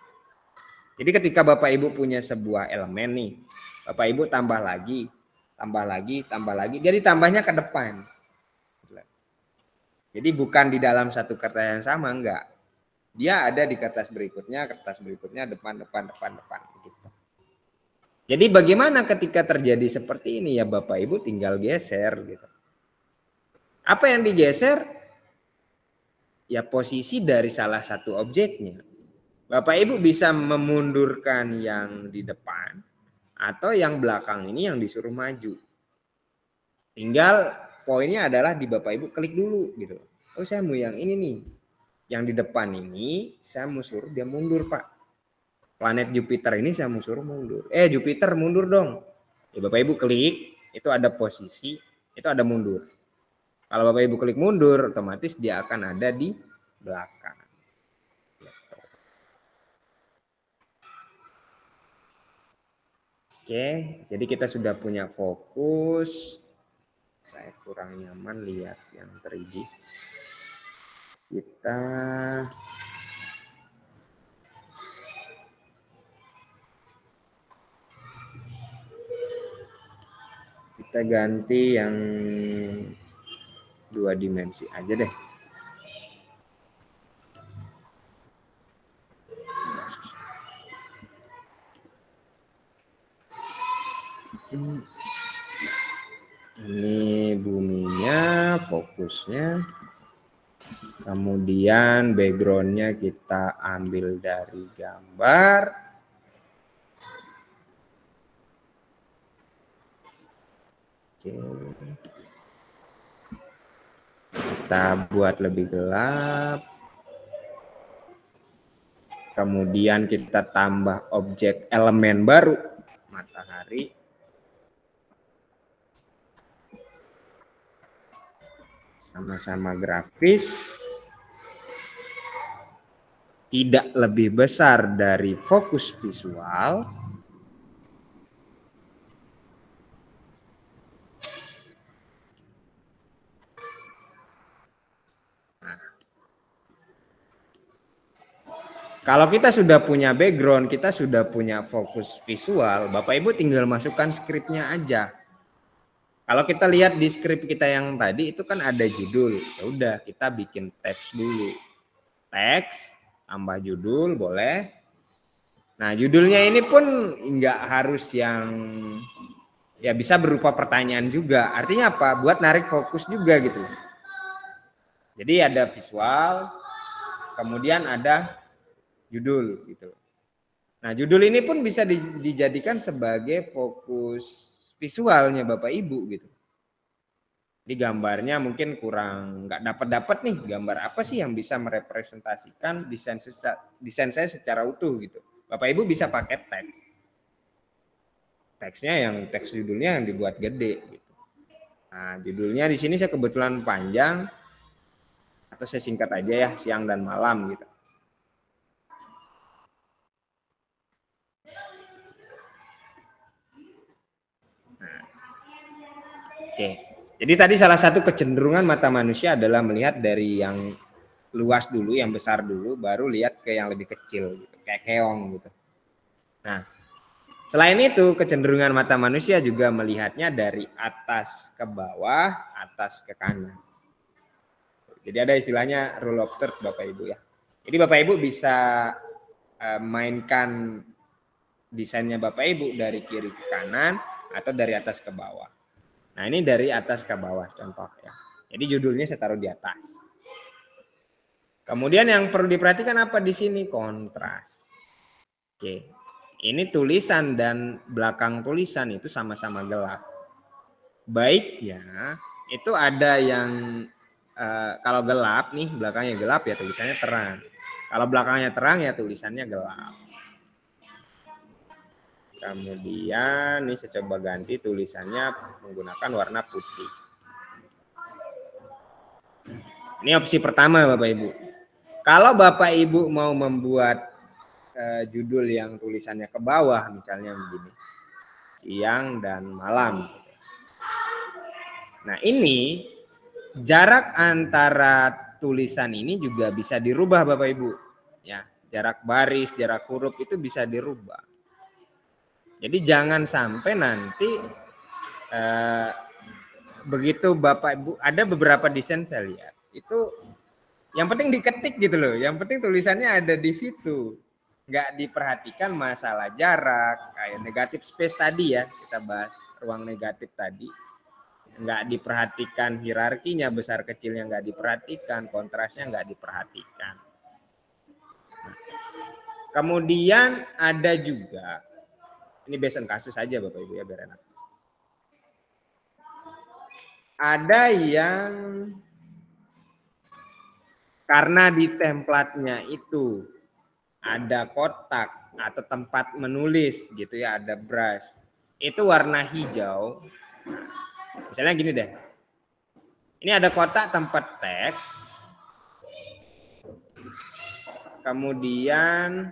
Jadi ketika Bapak Ibu punya sebuah elemen nih, Bapak Ibu tambah lagi, jadi tambahnya ke depan. Jadi bukan di dalam satu kertas yang sama, enggak. Dia ada di kertas berikutnya, depan. Gitu. Jadi bagaimana ketika terjadi seperti ini ya Bapak Ibu tinggal geser gitu. Apa yang digeser? Ya posisi dari salah satu objeknya. Bapak Ibu bisa memundurkan yang di depan atau yang belakang ini yang disuruh maju. Tinggal poinnya adalah di Bapak Ibu klik dulu gitu. Oh, saya mau yang ini nih. Yang di depan ini saya mau suruh dia mundur, Pak. Planet Jupiter ini saya mau suruh mundur. Jupiter mundur dong. Ya, Bapak Ibu klik, itu ada posisi, itu ada mundur. Kalau Bapak Ibu klik mundur, otomatis dia akan ada di belakang. Oke, jadi kita sudah punya fokus. Saya kurang nyaman lihat yang 3D. Kita ganti yang 2 dimensi aja deh. Ini buminya, fokusnya. Kemudian backgroundnya kita ambil dari gambar. Oke. Kita buat lebih gelap. Kemudian kita tambah objek elemen baru, matahari. Sama-sama grafis. Tidak lebih besar dari fokus visual. Nah. Kalau kita sudah punya background, kita sudah punya fokus visual, Bapak Ibu tinggal masukkan skripnya aja. Kalau kita lihat di skrip kita yang tadi itu kan ada judul. Ya udah, kita bikin teks dulu. Teks tambah judul boleh. Nah, judulnya ini pun nggak harus yang ya bisa berupa pertanyaan juga. Artinya apa? Buat narik fokus juga gitu. Jadi ada visual, kemudian ada judul gitu. Nah, judul ini pun bisa dijadikan sebagai fokus visualnya Bapak Ibu gitu. Di gambarnya mungkin kurang nggak dapat nih gambar apa sih yang bisa merepresentasikan desain saya secara utuh gitu. Bapak Ibu bisa pakai teks. Teksnya yang teks judulnya yang dibuat gede gitu. Nah, judulnya di sini saya kebetulan panjang atau saya singkat aja ya, siang dan malam gitu. Nah, oke. Jadi tadi salah satu kecenderungan mata manusia adalah melihat dari yang luas dulu, yang besar dulu, baru lihat ke yang lebih kecil, gitu, kayak keong gitu. Nah, selain itu kecenderungan mata manusia juga melihatnya dari atas ke bawah, atas ke kanan. Jadi ada istilahnya rule of third Bapak Ibu ya. Jadi Bapak Ibu bisa mainkan desainnya Bapak Ibu dari kiri ke kanan atau dari atas ke bawah. Nah, ini dari atas ke bawah contoh ya. Jadi judulnya saya taruh di atas. Kemudian yang perlu diperhatikan apa di sini? Kontras. Oke. Ini tulisan dan belakang tulisan itu sama-sama gelap. Baiknya itu ada yang kalau gelap nih, belakangnya gelap ya tulisannya terang. Kalau belakangnya terang ya tulisannya gelap. Kemudian ini saya coba ganti tulisannya menggunakan warna putih. Ini opsi pertama Bapak Ibu. Kalau Bapak Ibu mau membuat judul yang tulisannya ke bawah, misalnya begini, siang dan malam. Nah, ini jarak antara tulisan ini juga bisa dirubah Bapak Ibu. Ya, jarak baris, jarak huruf itu bisa dirubah. Jadi jangan sampai nanti begitu Bapak Ibu, ada beberapa desain saya lihat itu yang penting diketik gitu loh, yang penting tulisannya ada di situ, nggak diperhatikan masalah jarak, kayak negatif space tadi ya, kita bahas ruang negatif tadi, nggak diperhatikan hierarkinya, besar kecilnya nggak diperhatikan, kontrasnya nggak diperhatikan. Kemudian ada juga, ini based on kasus aja Bapak Ibu ya biar enak. Ada yang karena di templatenya itu ada kotak atau tempat menulis gitu ya, ada brush. Itu warna hijau. Misalnya gini deh. Ini ada kotak tempat teks. Kemudian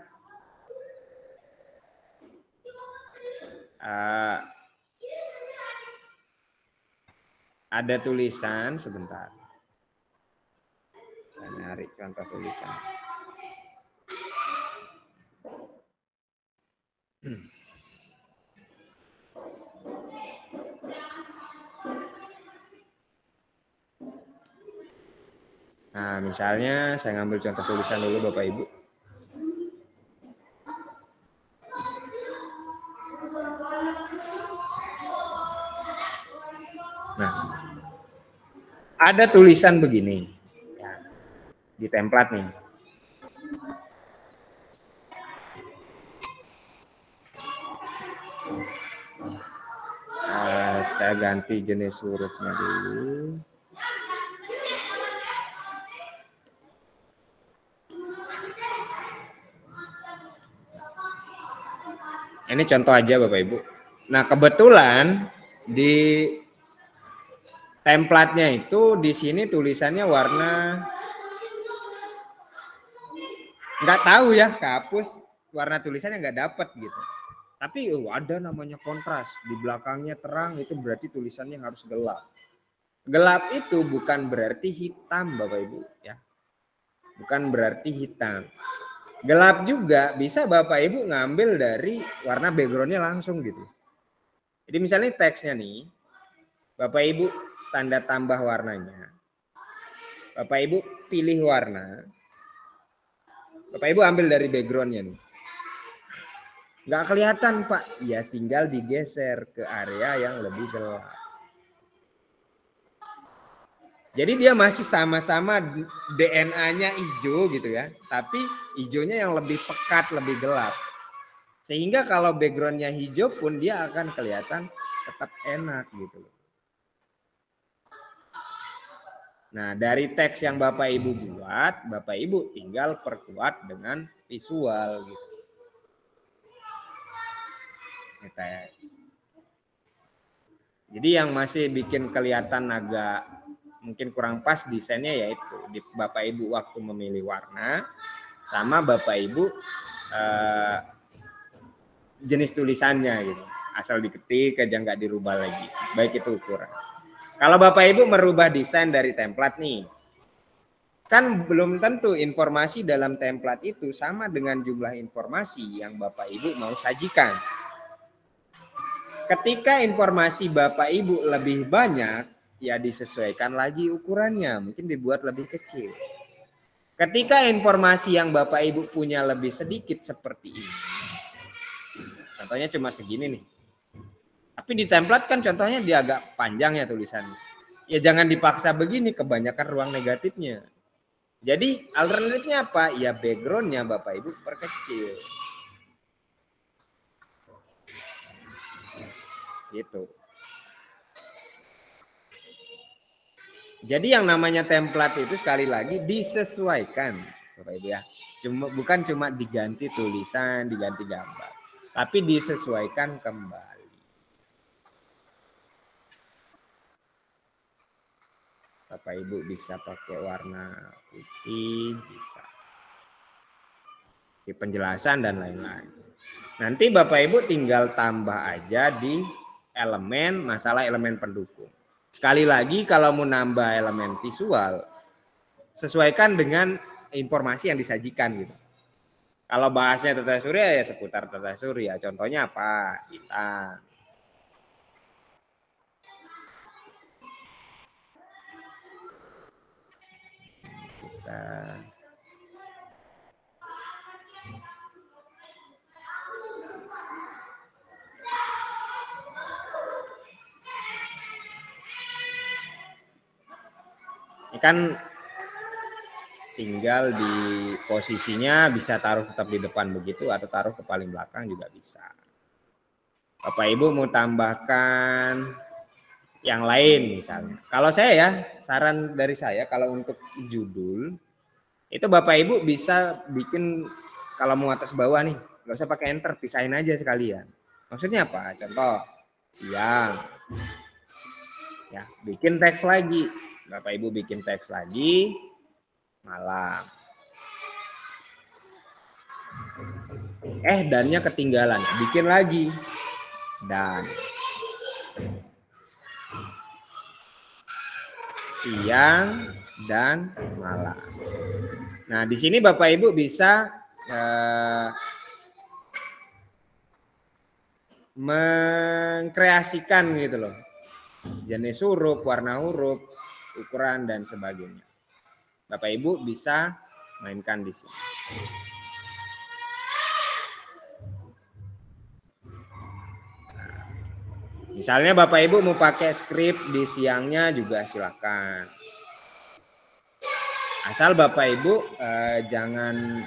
ada tulisan sebentar. Saya nyari contoh tulisan. Nah, misalnya saya ngambil contoh tulisan dulu Bapak Ibu. Nah, ada tulisan begini ya, di template nih. Saya ganti jenis hurufnya dulu. Ini contoh aja Bapak Ibu. Nah, kebetulan di templatenya itu di sini tulisannya warna nggak tahu ya, kehapus warna tulisannya nggak dapet gitu. Tapi ada namanya kontras, di belakangnya terang, itu berarti tulisannya harus gelap. Gelap itu bukan berarti hitam Bapak Ibu ya. Bukan berarti hitam. Gelap juga bisa Bapak Ibu ngambil dari warna backgroundnya langsung gitu. Jadi misalnya teksnya nih, Bapak Ibu tanda tambah warnanya. Bapak Ibu pilih warna. Bapak Ibu ambil dari backgroundnya nih. Nggak kelihatan Pak, ya tinggal digeser ke area yang lebih gelap. Jadi dia masih sama-sama DNA-nya hijau gitu ya, tapi hijaunya yang lebih pekat, lebih gelap. Sehingga kalau background-nya hijau pun dia akan kelihatan tetap enak gitu. Nah, dari teks yang Bapak Ibu buat, Bapak Ibu tinggal perkuat dengan visual gitu. Jadi yang masih bikin kelihatan agak mungkin kurang pas desainnya yaitu di Bapak Ibu waktu memilih warna sama Bapak Ibu jenis tulisannya gitu. Asal diketik aja nggak dirubah lagi. Baik itu ukuran. Kalau Bapak Ibu merubah desain dari template nih, kan belum tentu informasi dalam template itu sama dengan jumlah informasi yang Bapak Ibu mau sajikan. Ketika informasi Bapak Ibu lebih banyak, ya disesuaikan lagi ukurannya, mungkin dibuat lebih kecil. Ketika informasi yang Bapak Ibu punya lebih sedikit seperti ini, contohnya cuma segini nih. Tapi di template kan contohnya dia agak panjang ya tulisannya. Ya jangan dipaksa begini, kebanyakan ruang negatifnya. Jadi alternatifnya apa? Ya backgroundnya Bapak Ibu perkecil. Gitu. Jadi yang namanya template itu sekali lagi disesuaikan, Bapak Ibu ya. Bukan cuma diganti tulisan, diganti gambar, tapi disesuaikan kembali. Bapak Ibu bisa pakai warna putih, bisa. Di penjelasan dan lain-lain. Nanti Bapak Ibu tinggal tambah aja di elemen, masalah elemen pendukung. Sekali lagi kalau mau nambah elemen visual, sesuaikan dengan informasi yang disajikan gitu. Kalau bahasnya Tata Surya ya seputar Tata Surya. Contohnya apa? Kita ini kan tinggal di posisinya bisa taruh tetap di depan begitu atau taruh ke paling belakang juga bisa. Bapak Ibu mau tambahkan yang lain misalnya. Kalau saya ya, saran dari saya kalau untuk judul itu Bapak Ibu bisa bikin kalau mau atas bawah nih, nggak usah pakai enter, pisahin aja sekalian. Maksudnya apa? Contoh siang, ya bikin teks lagi. Bapak Ibu bikin teks lagi, malam. Dannya ketinggalan, bikin lagi dan. Siang dan malam. Nah, di sini Bapak Ibu bisa mengkreasikan gitu loh. Jenis huruf, warna huruf, ukuran dan sebagainya. Bapak Ibu bisa mainkan di sini. Misalnya Bapak Ibu mau pakai skrip di siangnya juga silakan. Asal Bapak Ibu jangan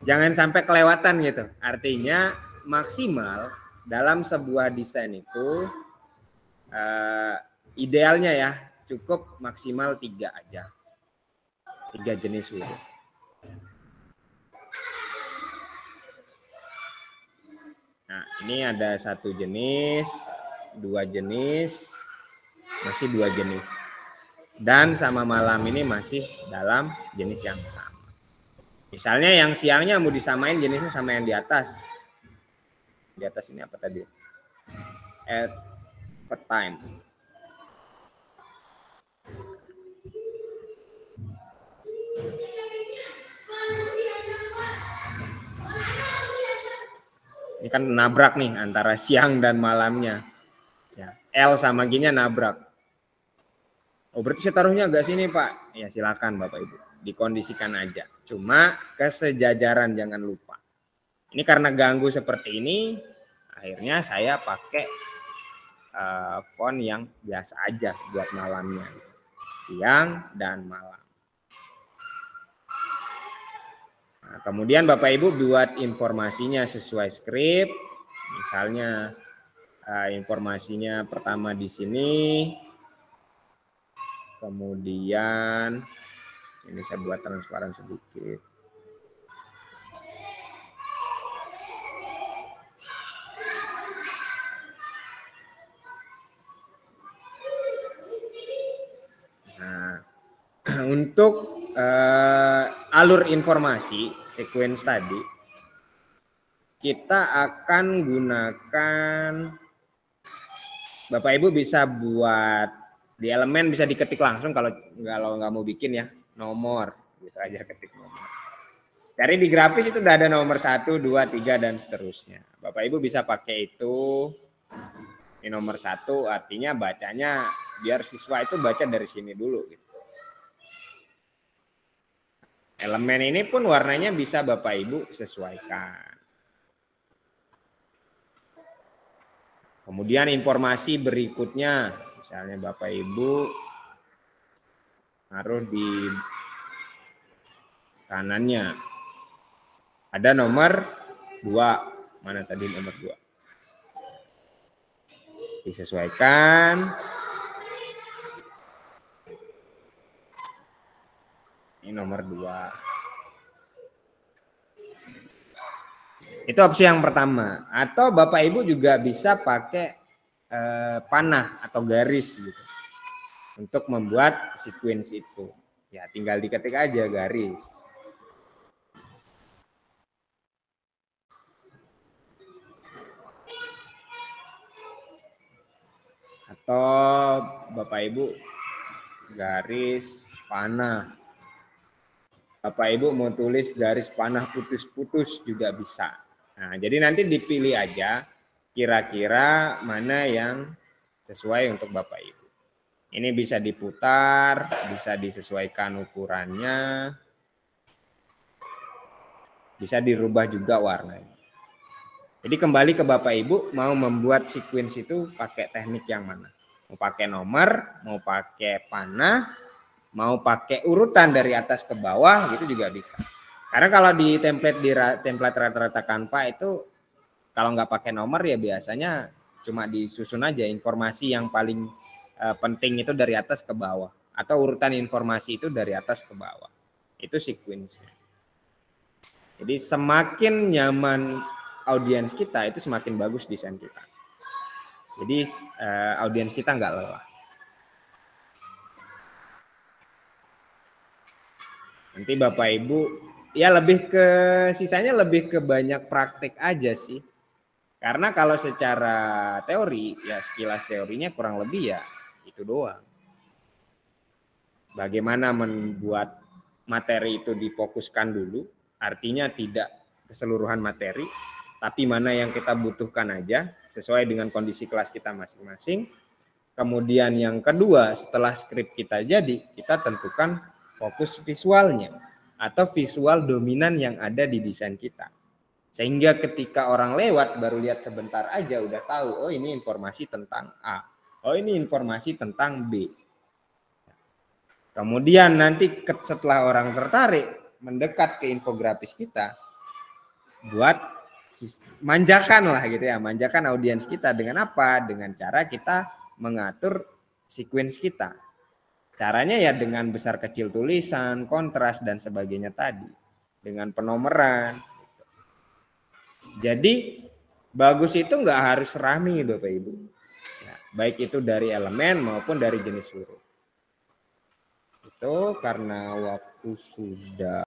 jangan sampai kelewatan gitu. Artinya maksimal dalam sebuah desain itu idealnya ya cukup maksimal 3 aja. 3 jenis huruf. Nah, ini ada 1 jenis, 2 jenis, masih 2 jenis. Dan sama malam ini masih dalam jenis yang sama. Misalnya yang siangnya mau disamain jenisnya sama yang di atas. Di atas ini apa tadi? Time. Ini kan nabrak nih antara siang dan malamnya. Ya, L sama G-nya nabrak. Oh, berarti saya taruhnya agak sini, Pak. Ya, silakan Bapak Ibu. Dikondisikan aja. Cuma kesejajaran jangan lupa. Ini karena ganggu seperti ini, akhirnya saya pakai font yang biasa aja buat malamnya. Siang dan malam. Nah, kemudian Bapak Ibu buat informasinya sesuai skrip. Misalnya informasinya pertama di sini. Kemudian ini saya buat transparan sedikit. Nah, untuk alur informasi sequence tadi kita akan gunakan, Bapak Ibu bisa buat di elemen, bisa diketik langsung kalau nggak mau bikin ya nomor gitu aja, ketik nomor. Cari di grafis itu udah ada nomor 1, 2, 3 dan seterusnya. Bapak Ibu bisa pakai itu. Ini nomor 1 artinya bacanya biar siswa itu baca dari sini dulu gitu. Elemen ini pun warnanya bisa Bapak Ibu sesuaikan. Kemudian informasi berikutnya, misalnya Bapak Ibu taruh di kanannya. Ada nomor 2. Mana tadi nomor 2? Disesuaikan. Ini nomor 2. Itu opsi yang pertama. Atau Bapak Ibu juga bisa pakai panah atau garis gitu untuk membuat sequence itu. Ya tinggal diketik aja garis. Atau Bapak Ibu garis panah. Bapak Ibu mau tulis garis panah putus-putus juga bisa. Nah, jadi nanti dipilih aja kira-kira mana yang sesuai untuk Bapak Ibu. Ini bisa diputar, bisa disesuaikan ukurannya, bisa dirubah juga warnanya. Jadi kembali ke Bapak Ibu mau membuat sequence itu pakai teknik yang mana? Mau pakai nomor, mau pakai panah, mau pakai urutan dari atas ke bawah gitu juga bisa. Karena kalau di template rata-rata Canva itu kalau nggak pakai nomor ya biasanya cuma disusun aja informasi yang paling penting itu dari atas ke bawah atau urutan informasi itu dari atas ke bawah. Itu sequence-nya. Jadi semakin nyaman audiens kita itu semakin bagus desain kita. Jadi audiens kita nggak lelah. Nanti Bapak Ibu ya sisanya lebih ke banyak praktik aja sih. Karena kalau secara teori ya sekilas teorinya kurang lebih ya itu doang. Bagaimana membuat materi itu difokuskan dulu, artinya tidak keseluruhan materi, tapi mana yang kita butuhkan aja sesuai dengan kondisi kelas kita masing-masing. Kemudian yang kedua, setelah skrip kita jadi, kita tentukan fokus visualnya atau visual dominan yang ada di desain kita. Sehingga ketika orang lewat baru lihat sebentar aja udah tahu, oh ini informasi tentang A, oh ini informasi tentang B. Kemudian nanti setelah orang tertarik mendekat ke infografis kita, buat manjakan lah gitu ya, manjakan audiens kita dengan apa? Dengan cara kita mengatur sequence kita. Caranya ya dengan besar kecil tulisan, kontras dan sebagainya tadi, dengan penomoran. Jadi bagus itu nggak harus rami Bapak Ibu, ya, baik itu dari elemen maupun dari jenis huruf. Itu karena waktu sudah